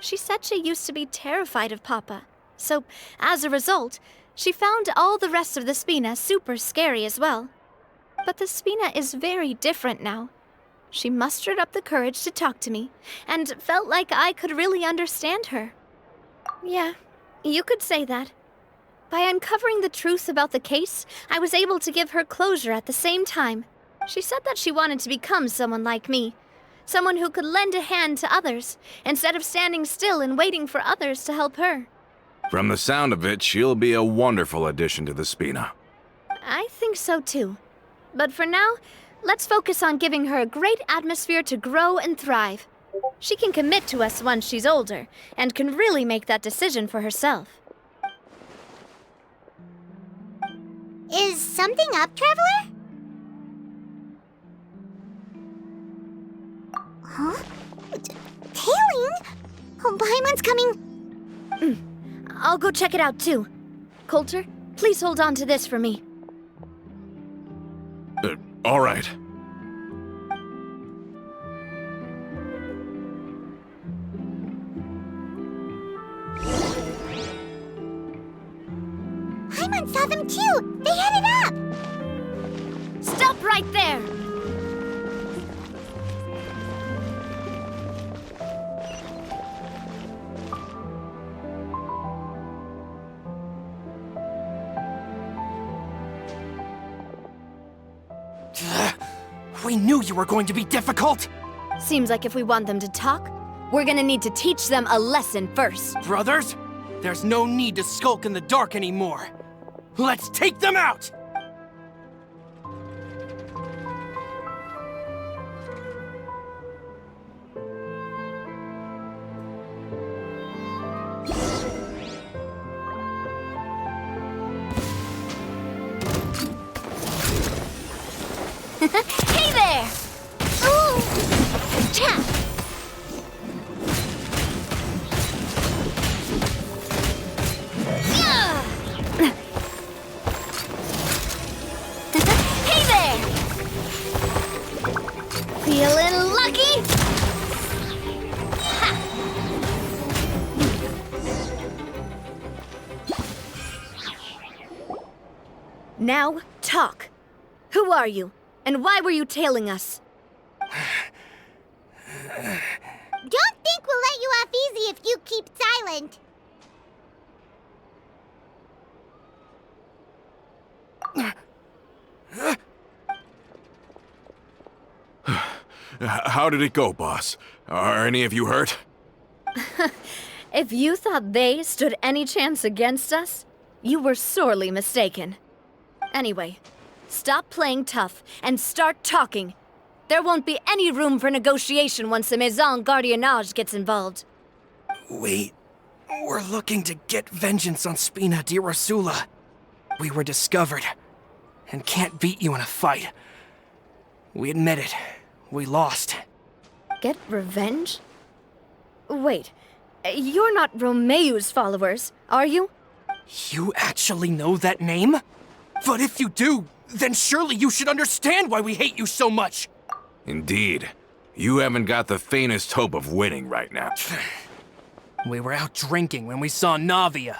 She said she used to be terrified of Papa, so as a result, she found all the rest of the Spina super scary as well. But the Spina is very different now. She mustered up the courage to talk to me, and felt like I could really understand her. Yeah, you could say that. By uncovering the truth about the case, I was able to give her closure at the same time. She said that she wanted to become someone like me. Someone who could lend a hand to others, instead of standing still and waiting for others to help her. From the sound of it, she'll be a wonderful addition to the Spina. I think so too. But for now, let's focus on giving her a great atmosphere to grow and thrive. She can commit to us once she's older, and can really make that decision for herself. Is something up, Traveler? Huh? Tailing? Oh, Paimon's coming. I'll go check it out too. Coulter, please hold on to this for me. All right. Paimon saw them too. They headed up. Stop right there! We knew you were going to be difficult! Seems like if we want them to talk, we're gonna need to teach them a lesson first. Brothers, there's no need to skulk in the dark anymore. Let's take them out! Hey there! Ooh! Cha! Hey there! Feeling lucky? Ha! Now, talk. Who are you? And why were you tailing us? Don't think we'll let you off easy if you keep silent. How did it go, boss? Are any of you hurt? If you thought they stood any chance against us, you were sorely mistaken. Anyway, stop playing tough and start talking. There won't be any room for negotiation once the Maison Gardiennage gets involved. We're looking to get vengeance on Spina di Rosula. We were discovered, and can't beat you in a fight. We admit it. We lost. Get revenge? Wait, you're not Romeu's followers, are you? You actually know that name? But if you do, then surely you should understand why we hate you so much. Indeed. You haven't got the faintest hope of winning right now. We were out drinking when we saw Navia.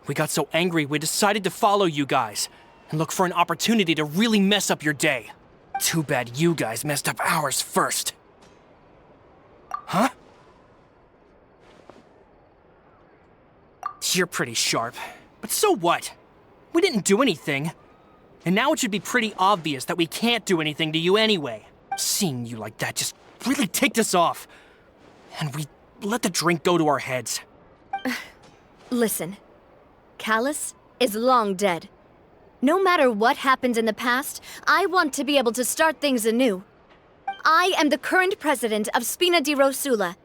We got so angry we decided to follow you guys and look for an opportunity to really mess up your day. Too bad you guys messed up ours first. Huh? You're pretty sharp, but so what? We didn't do anything. And now it should be pretty obvious that we can't do anything to you anyway. Seeing you like that just really ticked us off. And we let the drink go to our heads. Listen, Callus is long dead. No matter what happened in the past, I want to be able to start things anew. I am the current president of Spina di Rosula.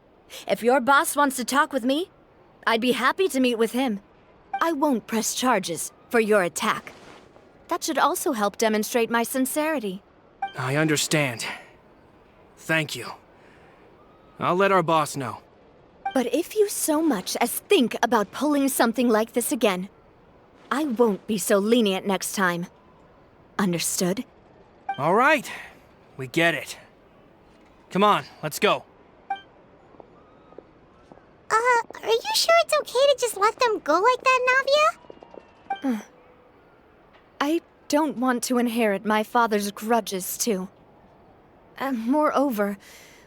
If your boss wants to talk with me, I'd be happy to meet with him. I won't press charges for your attack. That should also help demonstrate my sincerity. I understand. Thank you. I'll let our boss know. But if you so much as think about pulling something like this again, I won't be so lenient next time. Understood? All right. We get it. Come on, let's go. Are you sure it's okay to just let them go like that, Navia? I don't want to inherit my father's grudges, too. Moreover,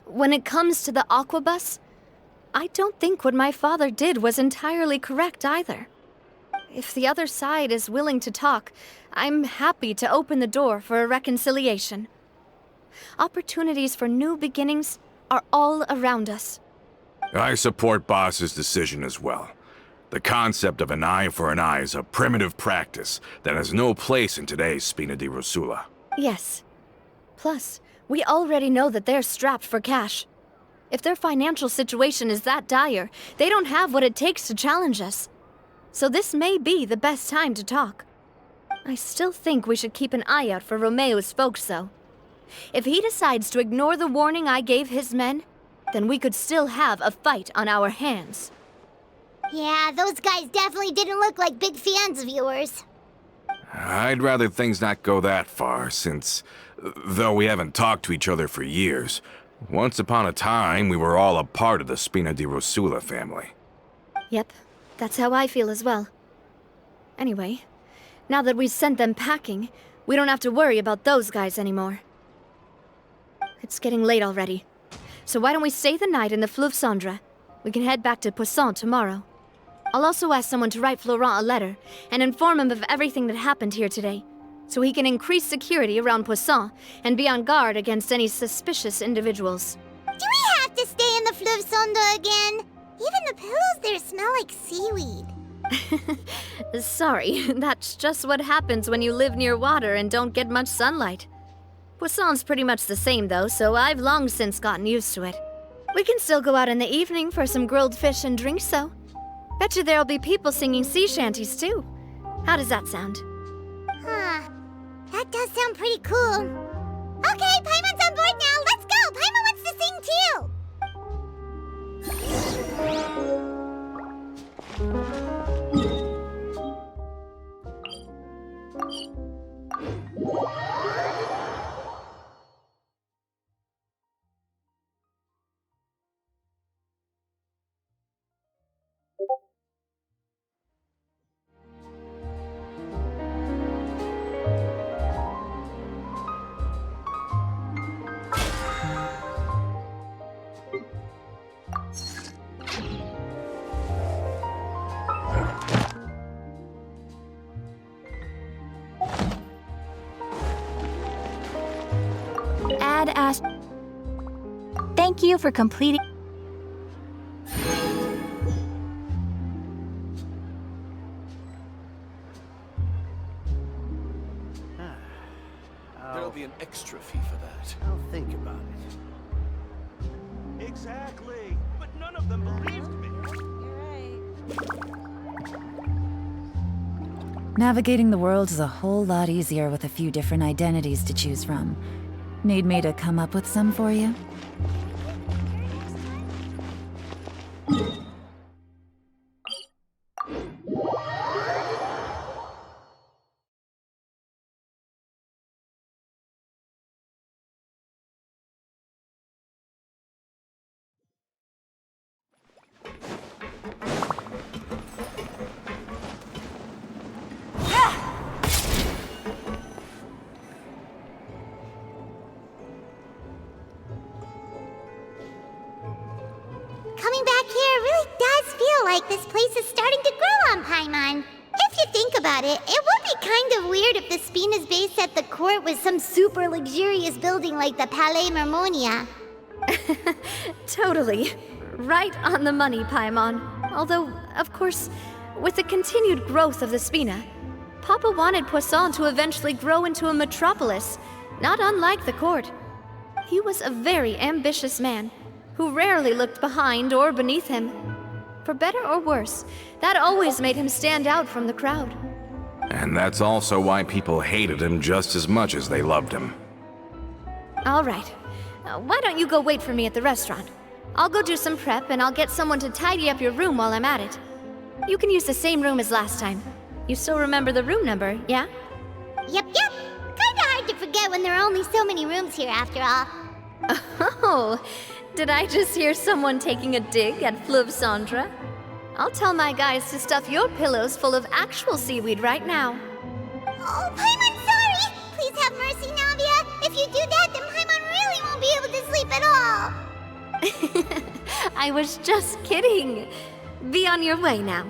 when it comes to the Aquabus, I don't think what my father did was entirely correct either. If the other side is willing to talk, I'm happy to open the door for a reconciliation. Opportunities for new beginnings are all around us. I support Boss's decision as well. The concept of an eye for an eye is a primitive practice that has no place in today's Spina di Rosula. Yes. Plus, we already know that they're strapped for cash. If their financial situation is that dire, they don't have what it takes to challenge us. So this may be the best time to talk. I still think we should keep an eye out for Romeu's folks, though. If he decides to ignore the warning I gave his men, then we could still have a fight on our hands. Yeah, those guys definitely didn't look like big fans of yours. I'd rather things not go that far, since, though we haven't talked to each other for years, once upon a time we were all a part of the Spina di Rosula family. Yep, that's how I feel as well. Anyway, now that we've sent them packing, we don't have to worry about those guys anymore. It's getting late already, so why don't we stay the night in the Fleuve Cendre? We can head back to Poisson tomorrow. I'll also ask someone to write Florent a letter and inform him of everything that happened here today, so he can increase security around Poisson and be on guard against any suspicious individuals. Do we have to stay in the Fleuve Cendre again? Even the pillows there smell like seaweed. Sorry, that's just what happens when you live near water and don't get much sunlight. Poisson's pretty much the same though, so I've long since gotten used to it. We can still go out in the evening for some grilled fish and drinks, though. Bet you there'll be people singing sea shanties, too. How does that sound? Huh. That does sound pretty cool. Okay, Paimon's on board now. Let's go! Paimon wants to sing too! Thank you for completing. be an extra fee for that. I'll think about it. Exactly. But none of them believed me. Navigating the world is a whole lot easier with a few different identities to choose from. Need me to come up with some for you? Coming back here really does feel like this place is starting to grow on Paimon. If you think about it, it would be kind of weird if the Spina's base at the court was some super luxurious building like the Palais Marmonia. Totally. Right on the money, Paimon. Although, of course, with the continued growth of the Spina, Papa wanted Poisson to eventually grow into a metropolis, not unlike the court. He was a very ambitious man, who rarely looked behind or beneath him. For better or worse, that always made him stand out from the crowd. And that's also why people hated him just as much as they loved him. All right. Why don't you go wait for me at the restaurant? I'll go do some prep and I'll get someone to tidy up your room while I'm at it. You can use the same room as last time. You still remember the room number, yeah? Yep. Kinda hard to forget when there are only so many rooms here after all. Oh, did I just hear someone taking a dig at Fleuve Cendre? I'll tell my guys to stuff your pillows full of actual seaweed right now. Oh, Paimon, sorry! Please have mercy, Navia. If you do that, then Paimon really won't be able to sleep at all. I was just kidding. Be on your way now.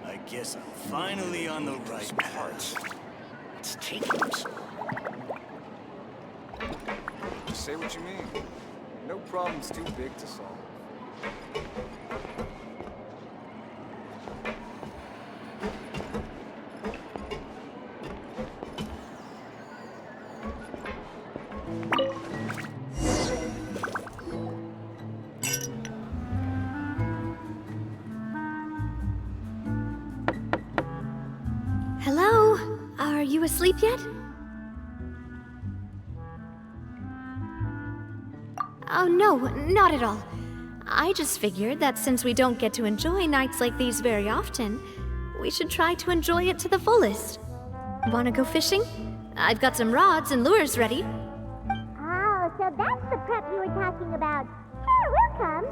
I guess I'm finally on the right path. It's taking them so long. Just say what you mean. No problem's too big to solve. Hello? Are you asleep yet? Oh, no, not at all. I just figured that since we don't get to enjoy nights like these very often, we should try to enjoy it to the fullest. Wanna go fishing? I've got some rods and lures ready. Oh, so that's the prep you were talking about. Sure, we'll come.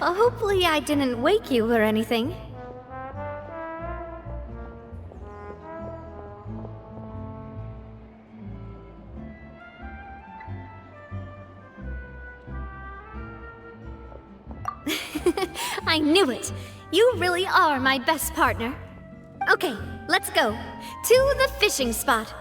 Hopefully I didn't wake you or anything. I knew it! You really are my best partner. Okay, let's go. To the fishing spot.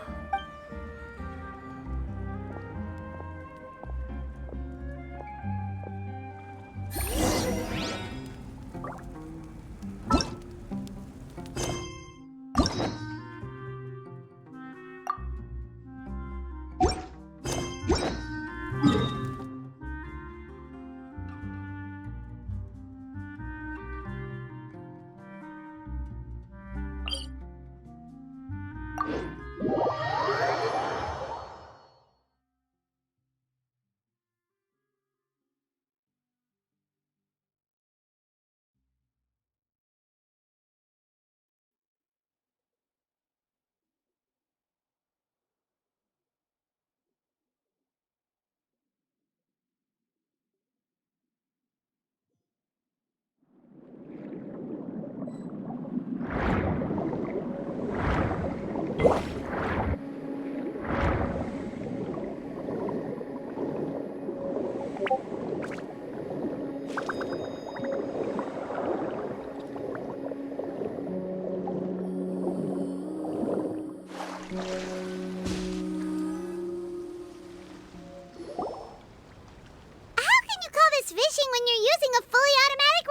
fishing when you're using a fully automatic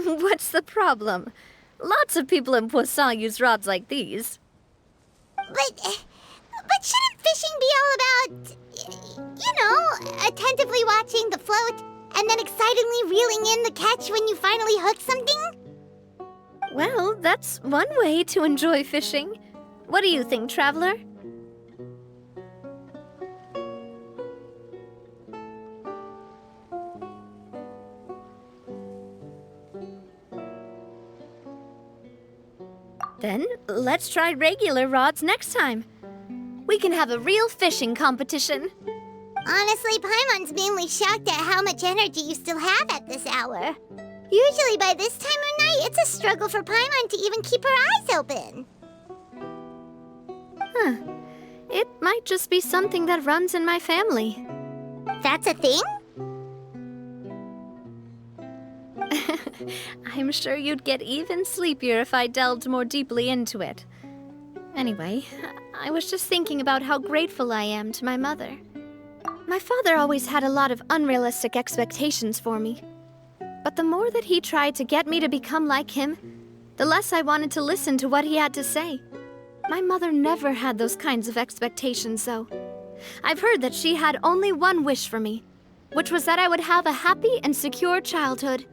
rod. What's the problem? Lots of people in Poisson use rods like these. But shouldn't fishing be all about, attentively watching the float and then excitedly reeling in the catch when you finally hook something? Well, that's one way to enjoy fishing. What do you think, Traveler? Then, let's try regular rods next time. We can have a real fishing competition. Honestly, Paimon's mainly shocked at how much energy you still have at this hour. Usually by this time of night, it's a struggle for Paimon to even keep her eyes open. Huh. It might just be something that runs in my family. That's a thing? I'm sure you'd get even sleepier if I delved more deeply into it. Anyway, I was just thinking about how grateful I am to my mother. My father always had a lot of unrealistic expectations for me. But the more that he tried to get me to become like him, the less I wanted to listen to what he had to say. My mother never had those kinds of expectations, though. I've heard that she had only one wish for me, which was that I would have a happy and secure childhood.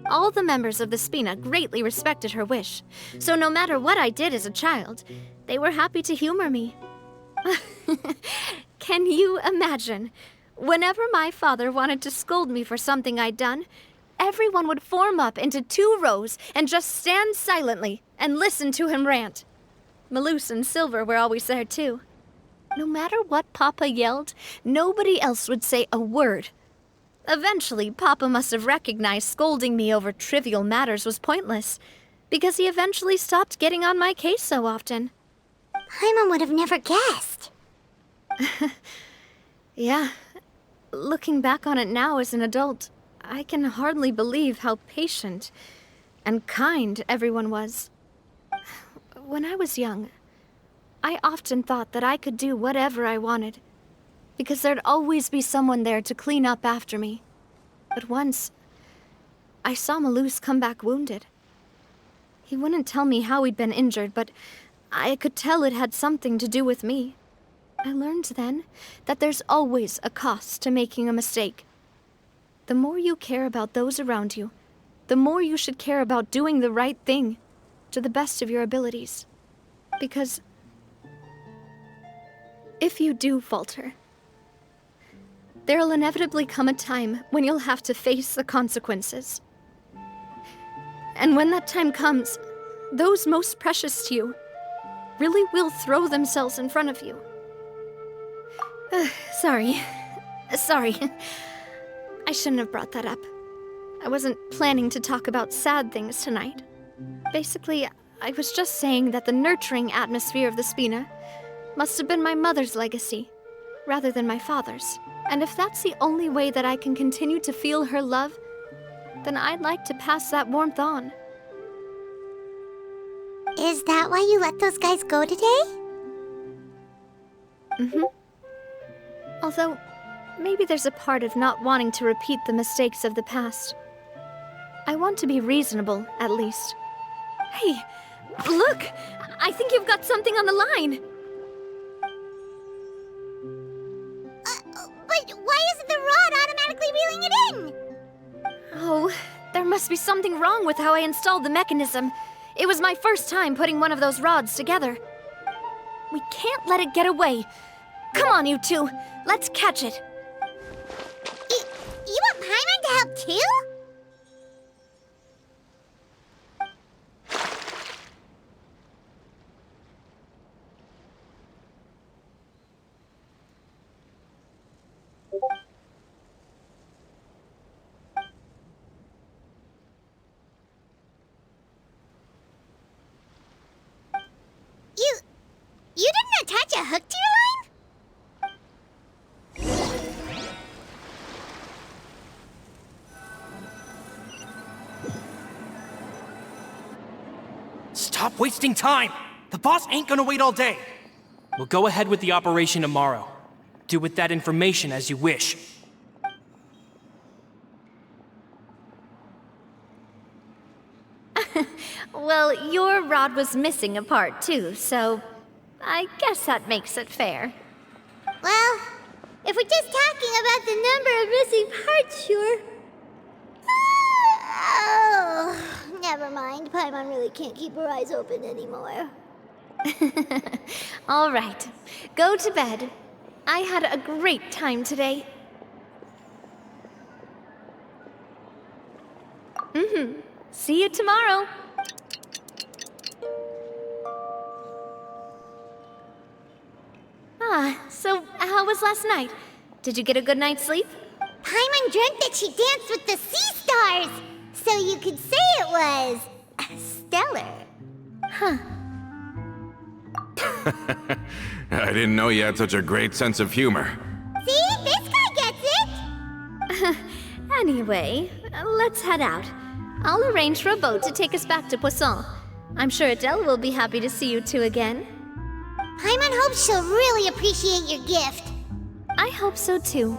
All the members of the Spina greatly respected her wish, so no matter what I did as a child, they were happy to humor me. Can you imagine? Whenever my father wanted to scold me for something I'd done, everyone would form up into 2 rows and just stand silently and listen to him rant. Malouse and Silver were always there too. No matter what Papa yelled, nobody else would say a word. Eventually, Papa must have recognized scolding me over trivial matters was pointless, because he eventually stopped getting on my case so often. Paimon would have never guessed. Yeah. Looking back on it now as an adult, I can hardly believe how patient and kind everyone was. When I was young, I often thought that I could do whatever I wanted, because there'd always be someone there to clean up after me. But once, I saw Malouse come back wounded. He wouldn't tell me how he'd been injured, but I could tell it had something to do with me. I learned then that there's always a cost to making a mistake. The more you care about those around you, the more you should care about doing the right thing to the best of your abilities. Because if you do falter, there'll inevitably come a time when you'll have to face the consequences. And when that time comes, those most precious to you really will throw themselves in front of you. Sorry. I shouldn't have brought that up. I wasn't planning to talk about sad things tonight. Basically, I was just saying that the nurturing atmosphere of the Spina must have been my mother's legacy, rather than my father's. And if that's the only way that I can continue to feel her love, then I'd like to pass that warmth on. Is that why you let those guys go today? Mm-hmm. Although, maybe there's a part of not wanting to repeat the mistakes of the past. I want to be reasonable, at least. Hey, look! I think you've got something on the line! But why isn't the rod automatically reeling it in? Oh, there must be something wrong with how I installed the mechanism. It was my first time putting one of those rods together. We can't let it get away. Come on, you two. Let's catch it. You want Paimon to help too? You didn't attach a hook to your line? Stop wasting time! The boss ain't gonna wait all day! We'll go ahead with the operation tomorrow. Do with that information as you wish. Well, your rod was missing a part too, so I guess that makes it fair. Well, if we're just talking about the number of missing parts, sure. Oh, never mind. Paimon really can't keep her eyes open anymore. All right, go to bed. I had a great time today. See you tomorrow. So how was last night? Did you get a good night's sleep? Paimon dreamt that she danced with the sea stars, so you could say it was stellar. Huh. I didn't know you had such a great sense of humor. See? This guy gets it! Anyway, let's head out. I'll arrange for a boat to take us back to Poisson. I'm sure Adele will be happy to see you two again. Paimon hopes she'll really appreciate your gift. I hope so too.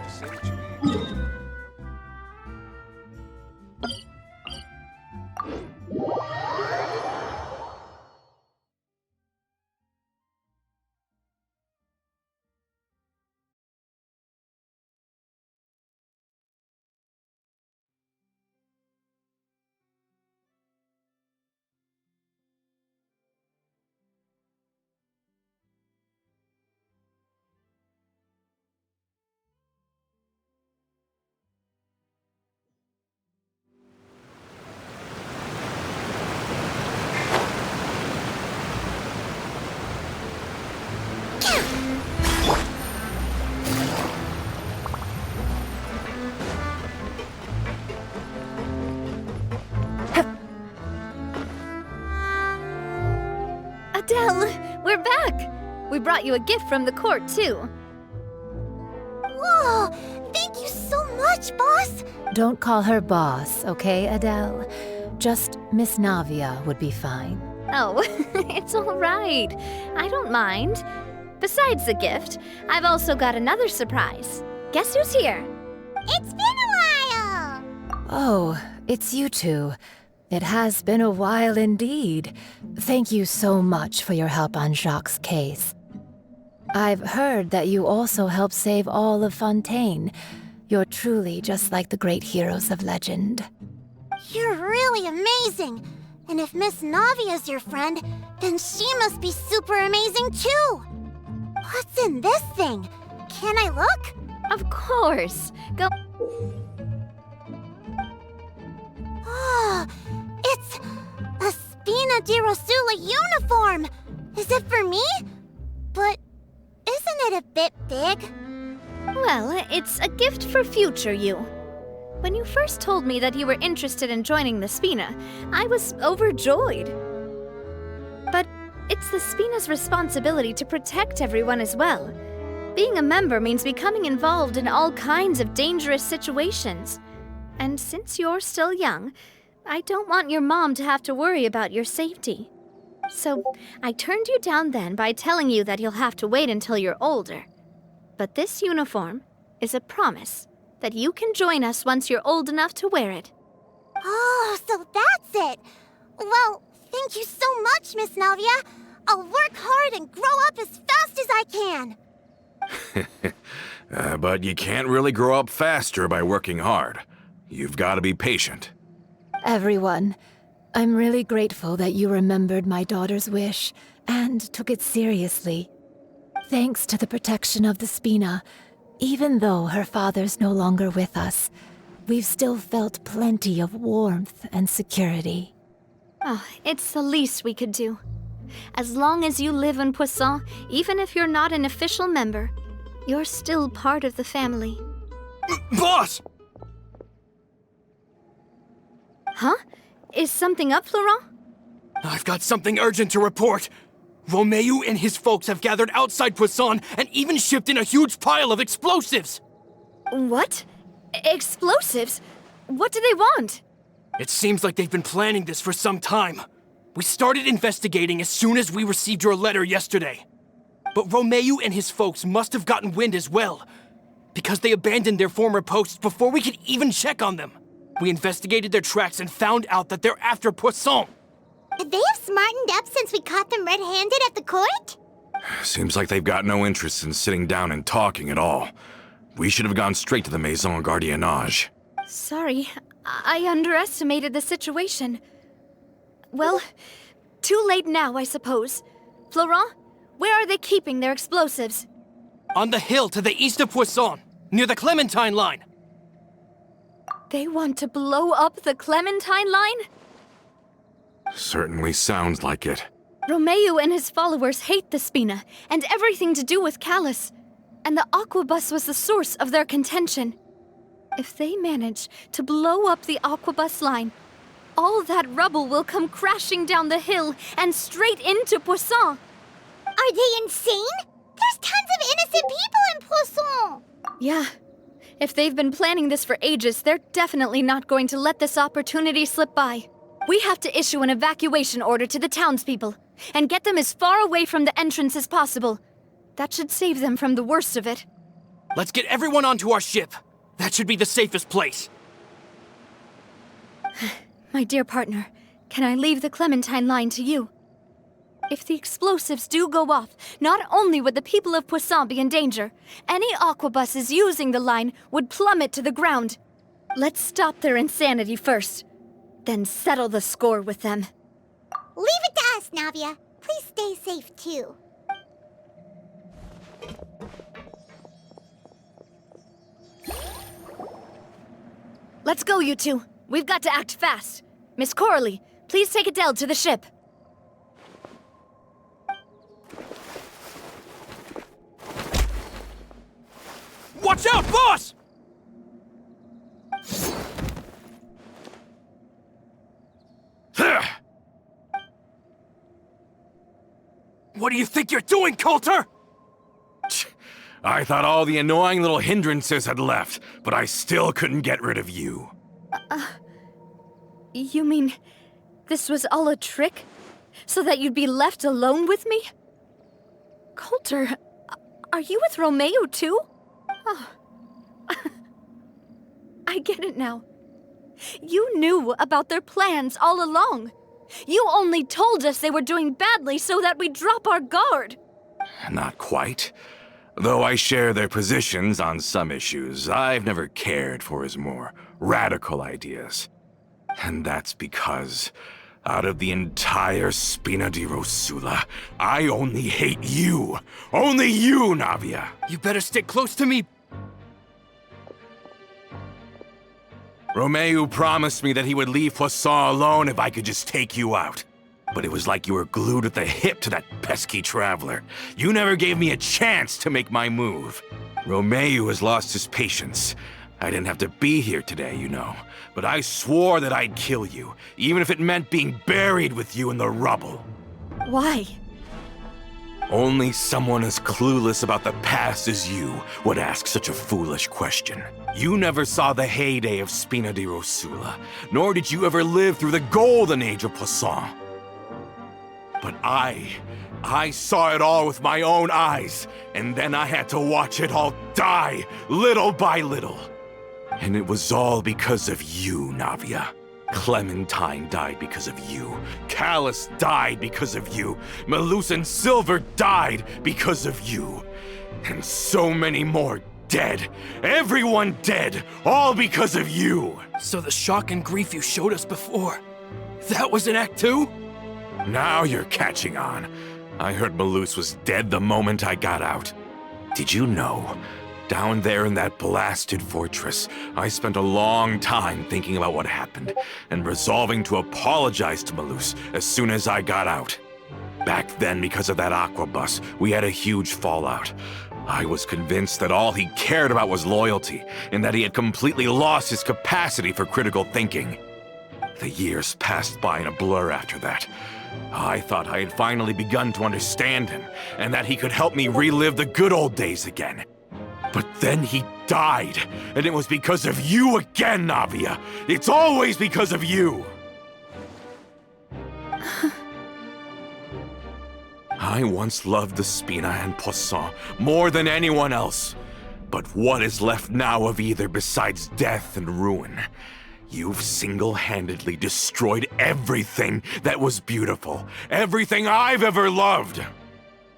Say what you mean. Adele, we're back! We brought you a gift from the court, too. Whoa! Thank you so much, boss! Don't call her boss, okay, Adele? Just Miss Navia would be fine. Oh, it's all right. I don't mind. Besides the gift, I've also got another surprise. Guess who's here? It's been a while! Oh, it's you two. It has been a while indeed. Thank you so much for your help on Jacques' case. I've heard that you also helped save all of Fontaine. You're truly just like the great heroes of legend. You're really amazing! And if Miss Navia's your friend, then she must be super amazing too! What's in this thing? Can I look? Of course. Go. Oh, it's a Spina di Rosula uniform! Is it for me? But isn't it a bit big? Well, it's a gift for future you. When you first told me that you were interested in joining the Spina, I was overjoyed. But it's the Spina's responsibility to protect everyone as well. Being a member means becoming involved in all kinds of dangerous situations. And since you're still young, I don't want your mom to have to worry about your safety. So I turned you down then by telling you that you'll have to wait until you're older. But this uniform is a promise that you can join us once you're old enough to wear it. Oh, so that's it! Well, thank you so much, Miss Navia! I'll work hard and grow up as fast as I can! But you can't really grow up faster by working hard. You've got to be patient. Everyone, I'm really grateful that you remembered my daughter's wish and took it seriously. Thanks to the protection of the Spina, even though her father's no longer with us, we've still felt plenty of warmth and security. Oh, it's the least we could do. As long as you live in Poisson, even if you're not an official member, you're still part of the family. Boss! Huh? Is something up, Florent? I've got something urgent to report. Romeu and his folks have gathered outside Poisson and even shipped in a huge pile of explosives. What? Explosives? What do they want? It seems like they've been planning this for some time. We started investigating as soon as we received your letter yesterday. But Romeu and his folks must have gotten wind as well, because they abandoned their former posts before we could even check on them. We investigated their tracks and found out that they're after Poisson. Could they have smartened up since we caught them red-handed at the court? Seems like they've got no interest in sitting down and talking at all. We should have gone straight to the Maison Gardiennage. Sorry, I underestimated the situation. Well, too late now, I suppose. Florent, where are they keeping their explosives? On the hill to the east of Poisson, near the Clementine line. They want to blow up the Clementine line? Certainly sounds like it. Romeu and his followers hate the Spina and everything to do with Callus. And the Aquabus was the source of their contention. If they manage to blow up the Aquabus line, all that rubble will come crashing down the hill and straight into Poisson. Are they insane? There's tons of innocent people in Poisson! Yeah. If they've been planning this for ages, they're definitely not going to let this opportunity slip by. We have to issue an evacuation order to the townspeople and get them as far away from the entrance as possible. That should save them from the worst of it. Let's get everyone onto our ship. That should be the safest place. My dear partner, can I leave the Clementine line to you? If the explosives do go off, not only would the people of Poisson be in danger, any aquabuses using the line would plummet to the ground. Let's stop their insanity first, then settle the score with them. Leave it to us, Navia. Please stay safe, too. Let's go, you two. We've got to act fast. Miss Coralie, please take Adele to the ship. Watch out, boss! What do you think you're doing, Coulter? I thought all the annoying little hindrances had left, but I still couldn't get rid of you. You mean this was all a trick? So that you'd be left alone with me? Coulter, are you with Romeu too? Oh. I get it now. You knew about their plans all along. You only told us they were doing badly so that we'd drop our guard. Not quite. Though I share their positions on some issues, I've never cared for his more radical ideas. And that's because, out of the entire Spina di Rosula, I only hate you. Only you, Navia. You better stick close to me. Romeu promised me that he would leave Poisson alone if I could just take you out. But it was like you were glued at the hip to that pesky traveler. You never gave me a chance to make my move. Romeu has lost his patience. I didn't have to be here today, you know. But I swore that I'd kill you, even if it meant being buried with you in the rubble. Why? Only someone as clueless about the past as you would ask such a foolish question. You never saw the heyday of Spina di Rosula, nor did you ever live through the golden age of Poisson. But I saw it all with my own eyes, and then I had to watch it all die, little by little. And it was all because of you, Navia. Clementine died because of you. Callus died because of you. Malus and Silver died because of you. And so many more dead. Everyone dead, all because of you. So the shock and grief you showed us before, that was in Act 2? Now you're catching on. I heard Malus was dead the moment I got out. Did you know? Down there in that blasted fortress, I spent a long time thinking about what happened and resolving to apologize to Malus as soon as I got out. Back then, because of that aquabus, we had a huge fallout. I was convinced that all he cared about was loyalty and that he had completely lost his capacity for critical thinking. The years passed by in a blur after that. I thought I had finally begun to understand him, and that he could help me relive the good old days again. But then he died, and it was because of you again, Navia! It's always because of you! I once loved the Spina and Poisson more than anyone else. But what is left now of either besides death and ruin? You've single-handedly destroyed everything that was beautiful. Everything I've ever loved!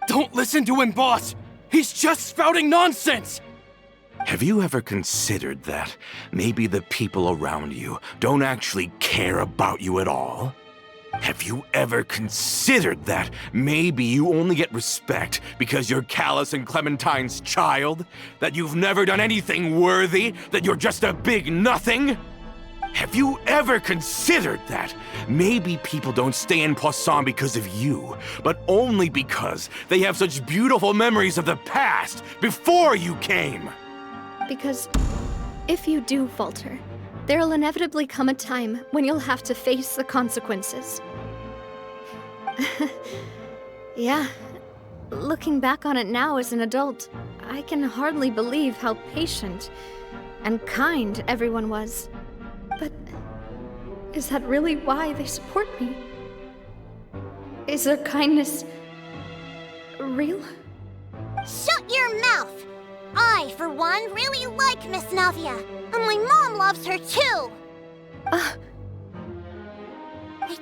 Don't listen to him, boss! He's just spouting nonsense! Have you ever considered that maybe the people around you don't actually care about you at all? Have you ever considered that maybe you only get respect because you're Callus and Clementine's child? That you've never done anything worthy? That you're just a big nothing? Have you ever considered that maybe people don't stay in Poisson because of you, but only because they have such beautiful memories of the past before you came? Because if you do falter, there'll inevitably come a time when you'll have to face the consequences. Yeah, looking back on it now as an adult, I can hardly believe how patient and kind everyone was. But is that really why they support me? Is their kindness real? Shut your mouth! I, for one, really like Miss Navia, and my mom loves her too! I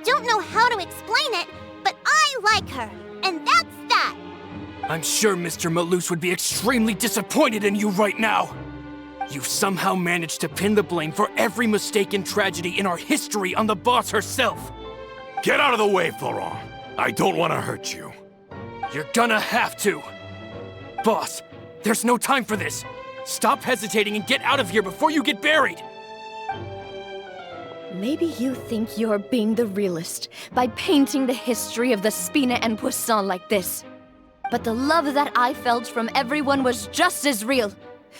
don't know how to explain it, but I like her, and that's that! I'm sure Mr. Malus would be extremely disappointed in you right now! You've somehow managed to pin the blame for every mistake and tragedy in our history on the boss herself! Get out of the way, Florent! I don't want to hurt you. You're gonna have to! Boss, there's no time for this! Stop hesitating and get out of here before you get buried! Maybe you think you're being the realist by painting the history of the Spina and Poisson like this. But the love that I felt from everyone was just as real.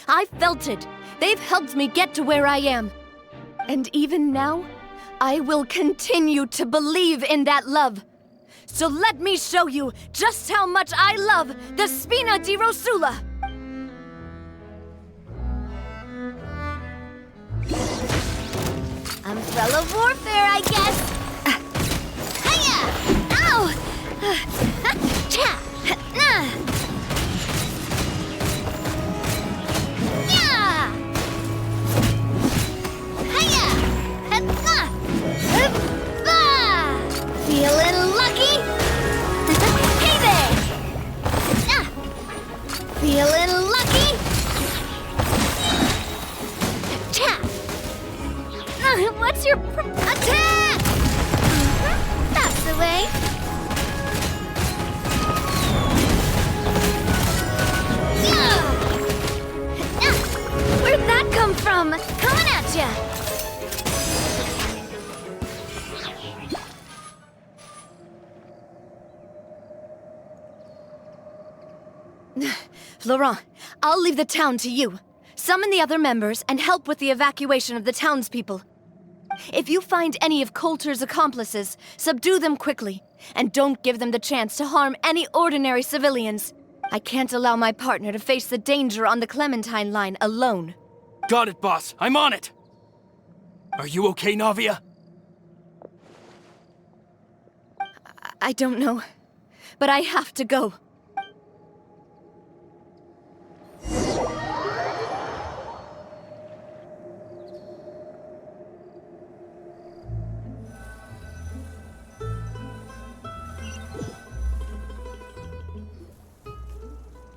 I felt it. They've helped me get to where I am. And even now, I will continue to believe in that love. So let me show you just how much I love the Spina di Rosula. Umbrella warfare, I guess! Hiya! Ow! Cha! Yeah! Hiya! Feeling lucky? Hey there! Feeling lucky? Cha! What's your attack? That's the way. Where'd that come from? Coming at ya. Florent, I'll leave the town to you. Summon the other members and help with the evacuation of the townspeople. If you find any of Coulter's accomplices, subdue them quickly, and don't give them the chance to harm any ordinary civilians. I can't allow my partner to face the danger on the Clementine line alone. Got it, boss. I'm on it! Are you okay, Navia? I don't know, but I have to go.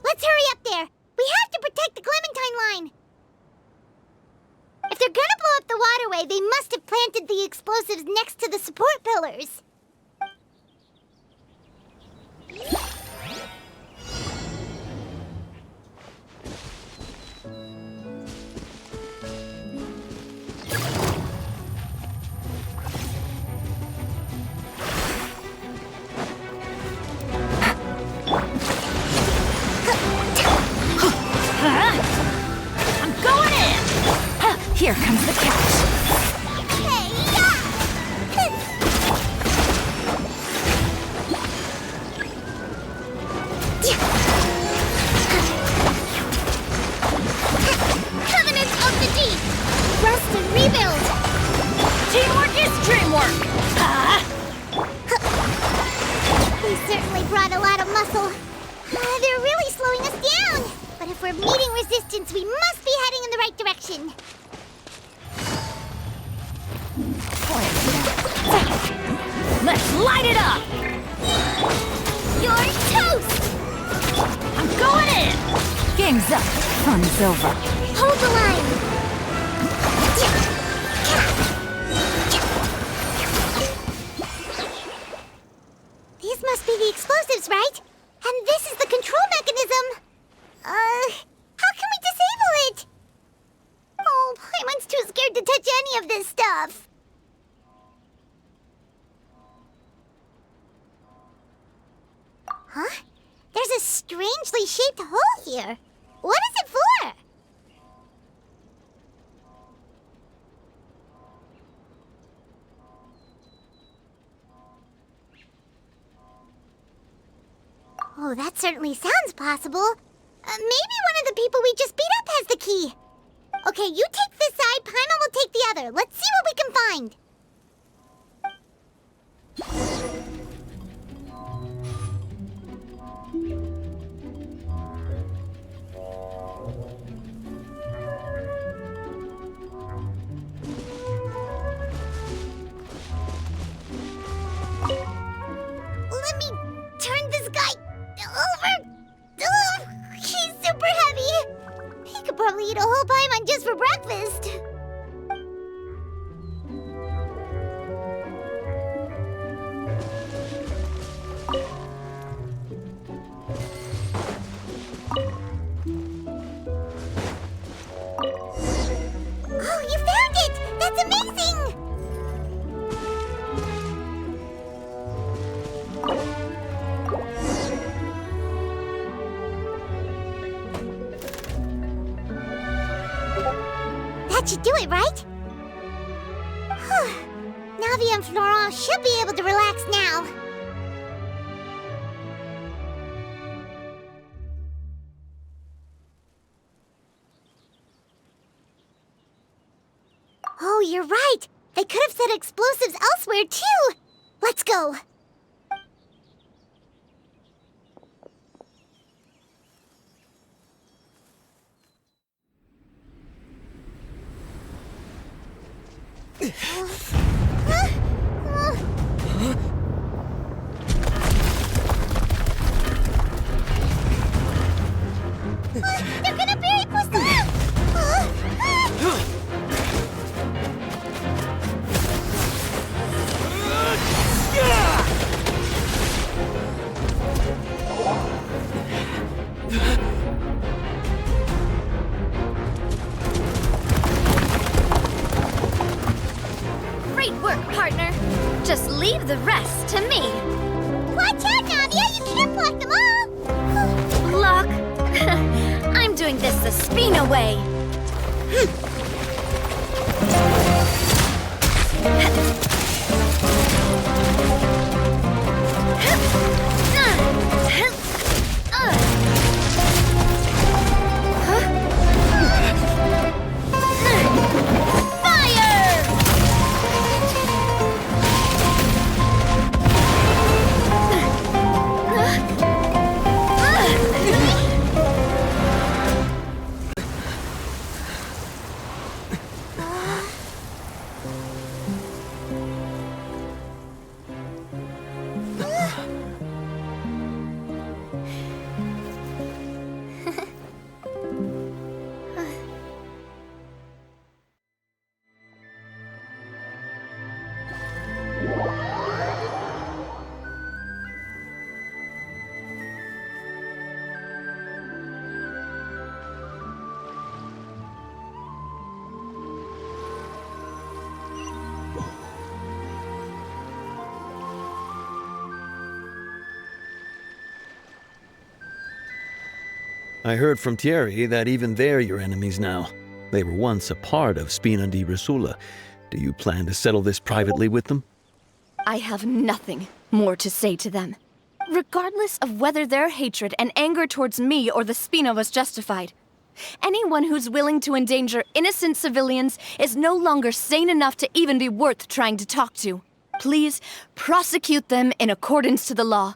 Let's hurry up there! We have to protect the Clementine line! If they're gonna blow up the waterway, they must have planted the explosives next to the support pillars. Here comes the catch. Hey-ya! we're meeting resistance. We must be heading in the right direction. Let's light it up! You're toast! I'm going in! Game's up. Fun's over. Hold the line. These must be the explosives, right? And this is the control mechanism. How can we disable it? Oh, Paimon's too scared to touch any of this stuff. Huh? There's a strangely shaped hole here. What is it for? Oh, that certainly sounds possible. Maybe one of the people we just beat up has the key. Okay, you take this side, Paimon will take the other. Let's see what we can find. Let me turn this guy over. Oh, he's super heavy. He could probably eat a whole Paimon just for breakfast. Oh, you found it! That's amazing! That should do it, right? Whew. Navi and Florent should be able to relax now. Oh, you're right. They could have set explosives elsewhere, too. Let's go. They're gonna bury Poisson! Great work, partner. Just leave the rest to me. Watch out, Navia! You can't block them all! Block? I'm doing this the Spina way. I heard from Thierry that even they're your enemies now. They were once a part of Spina di Rosula. Do you plan to settle this privately with them? I have nothing more to say to them. Regardless of whether their hatred and anger towards me or the Spina was justified, anyone who's willing to endanger innocent civilians is no longer sane enough to even be worth trying to talk to. Please prosecute them in accordance to the law.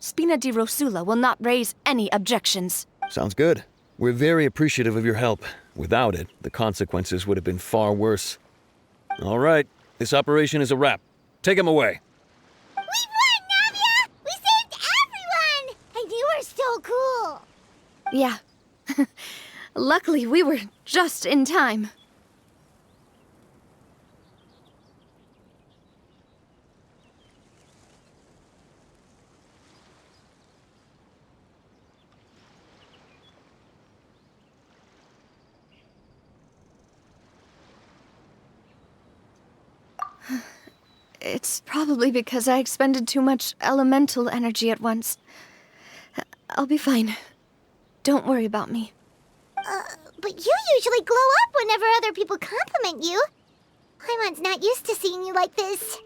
Spina di Rosula will not raise any objections. Sounds good. We're very appreciative of your help. Without it, the consequences would have been far worse. All right, this operation is a wrap. Take him away. We won, Navia! We saved everyone! And you were so cool! Yeah. Luckily, we were just in time. It's probably because I expended too much elemental energy at once. I'll be fine. Don't worry about me. But you usually glow up whenever other people compliment you. Paimon's not used to seeing you like this.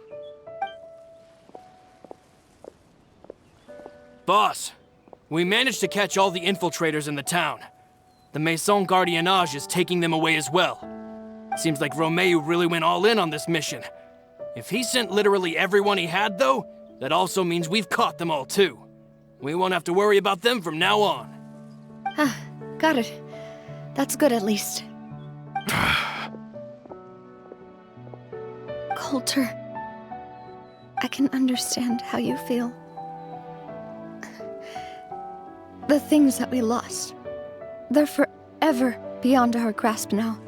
Boss, we managed to catch all the infiltrators in the town. The Maison Gardiennage is taking them away as well. Seems like Romeu really went all in on this mission. If he sent literally everyone he had, though, that also means we've caught them all, too. We won't have to worry about them from now on. Got it. That's good, at least. Coulter, I can understand how you feel. The things that we lost, they're forever beyond our grasp now.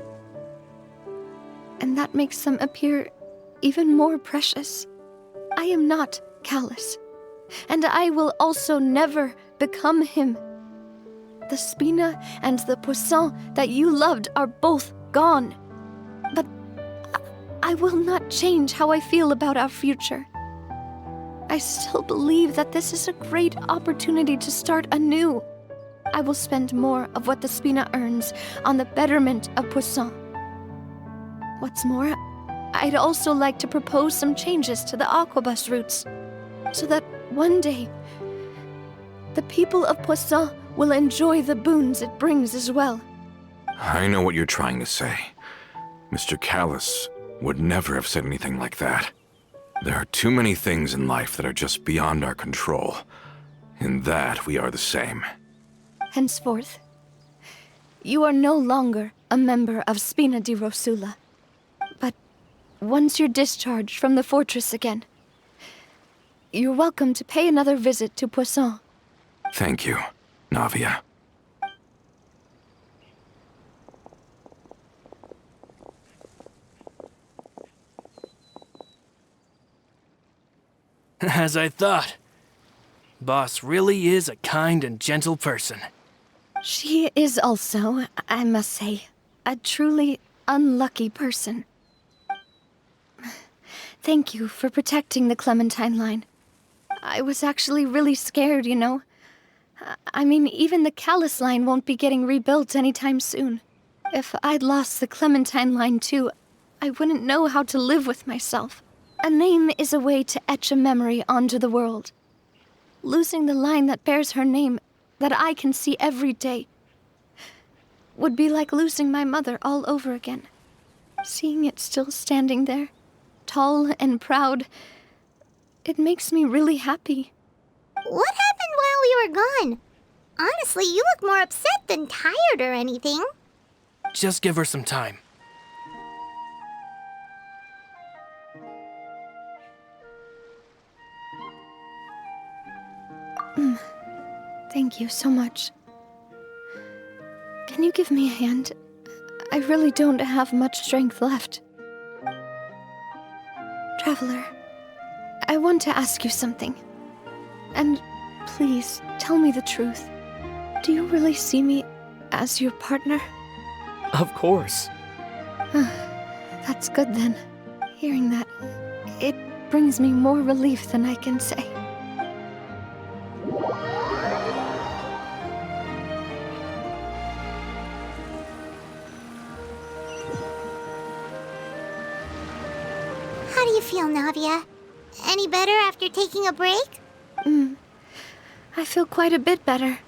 And that makes them appear even more precious. I am not Callus, and I will also never become him. The Spina and the Poisson that you loved are both gone. But I will not change how I feel about our future. I still believe that this is a great opportunity to start anew. I will spend more of what the Spina earns on the betterment of Poisson. What's more, I'd also like to propose some changes to the Aquabus routes, so that one day, the people of Poisson will enjoy the boons it brings as well. I know what you're trying to say. Mr. Callus would never have said anything like that. There are too many things in life that are just beyond our control. In that, we are the same. Henceforth, you are no longer a member of Spina di Rosula. But once you're discharged from the fortress again, you're welcome to pay another visit to Poisson. Thank you, Navia. As I thought. Boss really is a kind and gentle person. She is also, I must say, a truly unlucky person. Thank you for protecting the Clementine line. I was actually really scared, you know. I mean, even the Callus line won't be getting rebuilt anytime soon. If I'd lost the Clementine line too, I wouldn't know how to live with myself. A name is a way to etch a memory onto the world. Losing the line that bears her name, that I can see every day, would be like losing my mother all over again. Seeing it still standing there, tall and proud, it makes me really happy. What happened while we were gone? Honestly, you look more upset than tired or anything. Just give her some time. Thank you so much. Can you give me a hand? I really don't have much strength left. Traveler, I want to ask you something. And please, tell me the truth. Do you really see me as your partner? Of course. That's good then. Hearing that, it brings me more relief than I can say. How do you feel, Navia? Any better after taking a break? I feel quite a bit better.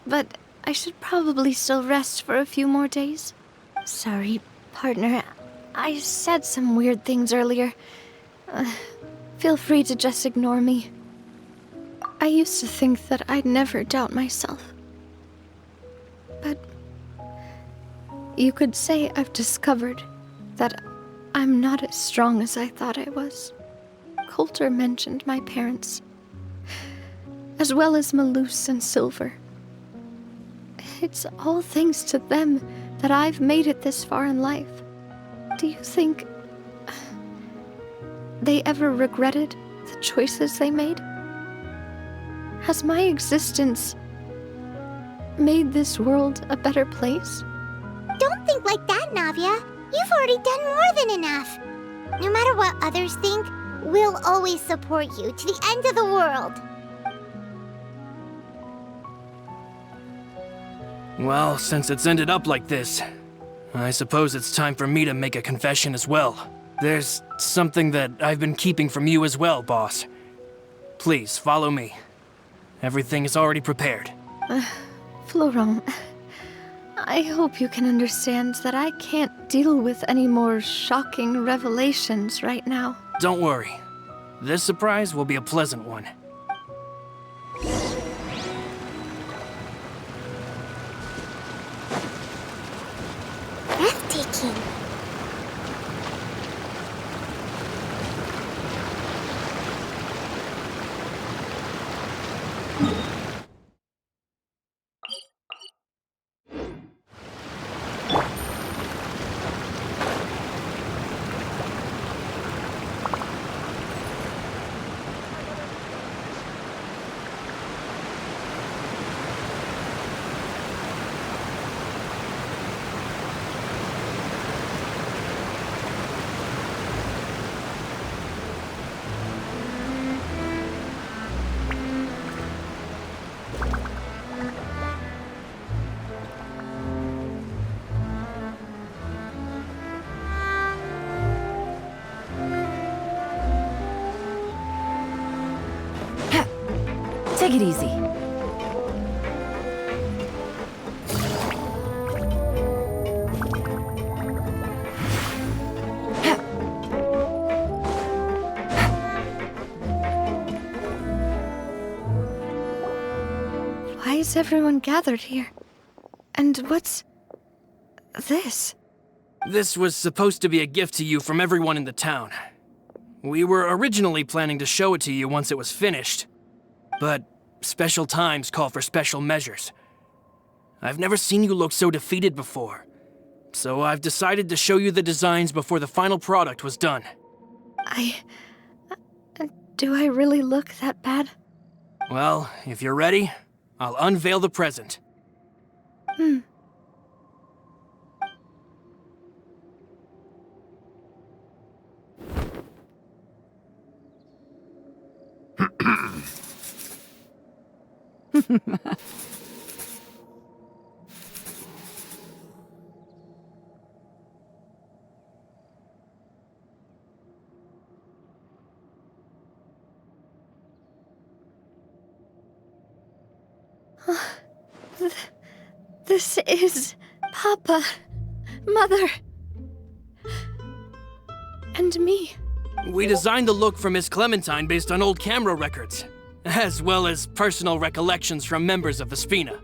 But I should probably still rest for a few more days. Sorry, partner. I said some weird things earlier. Feel free to just ignore me. I used to think that I'd never doubt myself. But You could say I've discovered that I'm not as strong as I thought I was. Coulter mentioned my parents, as well as Malus and Silver. It's all thanks to them that I've made it this far in life. Do you think they ever regretted the choices they made? Has my existence made this world a better place? Don't think like that, Navia. You've already done more than enough. No matter what others think, we'll always support you to the end of the world. Well, since it's ended up like this, I suppose it's time for me to make a confession as well. There's something that I've been keeping from you as well, boss. Please, follow me. Everything is already prepared. Florent, I hope you can understand that I can't deal with any more shocking revelations right now. Don't worry. This surprise will be a pleasant one. Breathtaking. Take it easy. Why is everyone gathered here? And what's this? This was supposed to be a gift to you from everyone in the town. We were originally planning to show it to you once it was finished, but special times call for special measures. I've never seen you look so defeated before, so I've decided to show you the designs before the final product was done. Do I really look that bad? Well, if you're ready, I'll unveil the present. This is Papa, Mother, and me. We designed the look for Miss Clementine based on old camera records, as well as personal recollections from members of the Spina.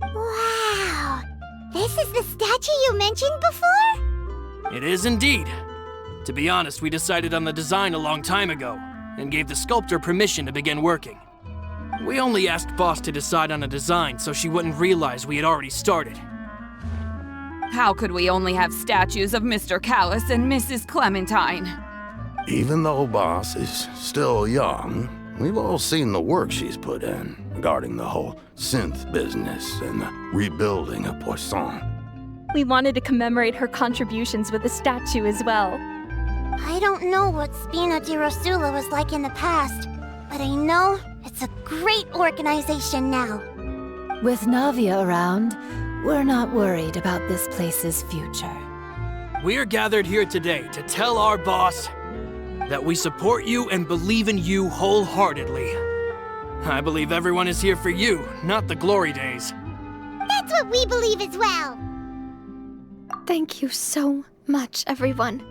Wow! This is the statue you mentioned before? It is indeed. To be honest, we decided on the design a long time ago, and gave the sculptor permission to begin working. We only asked Boss to decide on a design so she wouldn't realize we had already started. How could we only have statues of Mr. Callis and Mrs. Clementine? Even though Boss is still young, we've all seen the work she's put in regarding the whole synth business and the rebuilding of Poisson. We wanted to commemorate her contributions with a statue as well. I don't know what Spina di Rosula was like in the past, but I know it's a great organization now. With Navia around, we're not worried about this place's future. We're gathered here today to tell our boss that we support you and believe in you wholeheartedly. I believe everyone is here for you, not the glory days. That's what we believe as well. Thank you so much, everyone.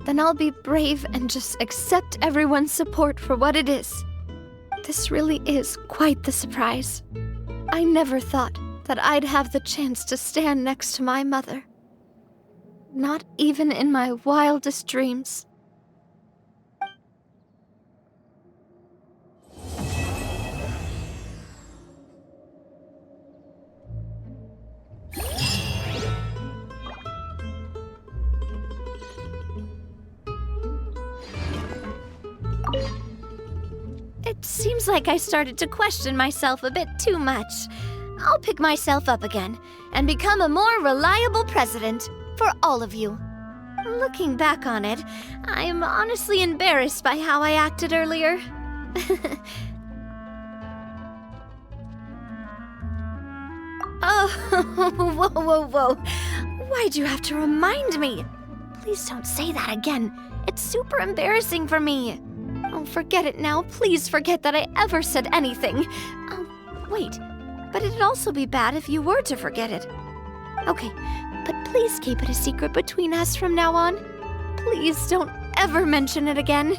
Then I'll be brave and just accept everyone's support for what it is. This really is quite the surprise. I never thought that I'd have the chance to stand next to my mother. Not even in my wildest dreams. It seems like I started to question myself a bit too much. I'll pick myself up again and become a more reliable president for all of you. Looking back on it, I'm honestly embarrassed by how I acted earlier. Oh, whoa. Why'd you have to remind me? Please don't say that again. It's super embarrassing for me. Oh, forget it now. Please forget that I ever said anything. Oh, wait. But it'd also be bad if you were to forget it. Okay, but please keep it a secret between us from now on. Please don't ever mention it again.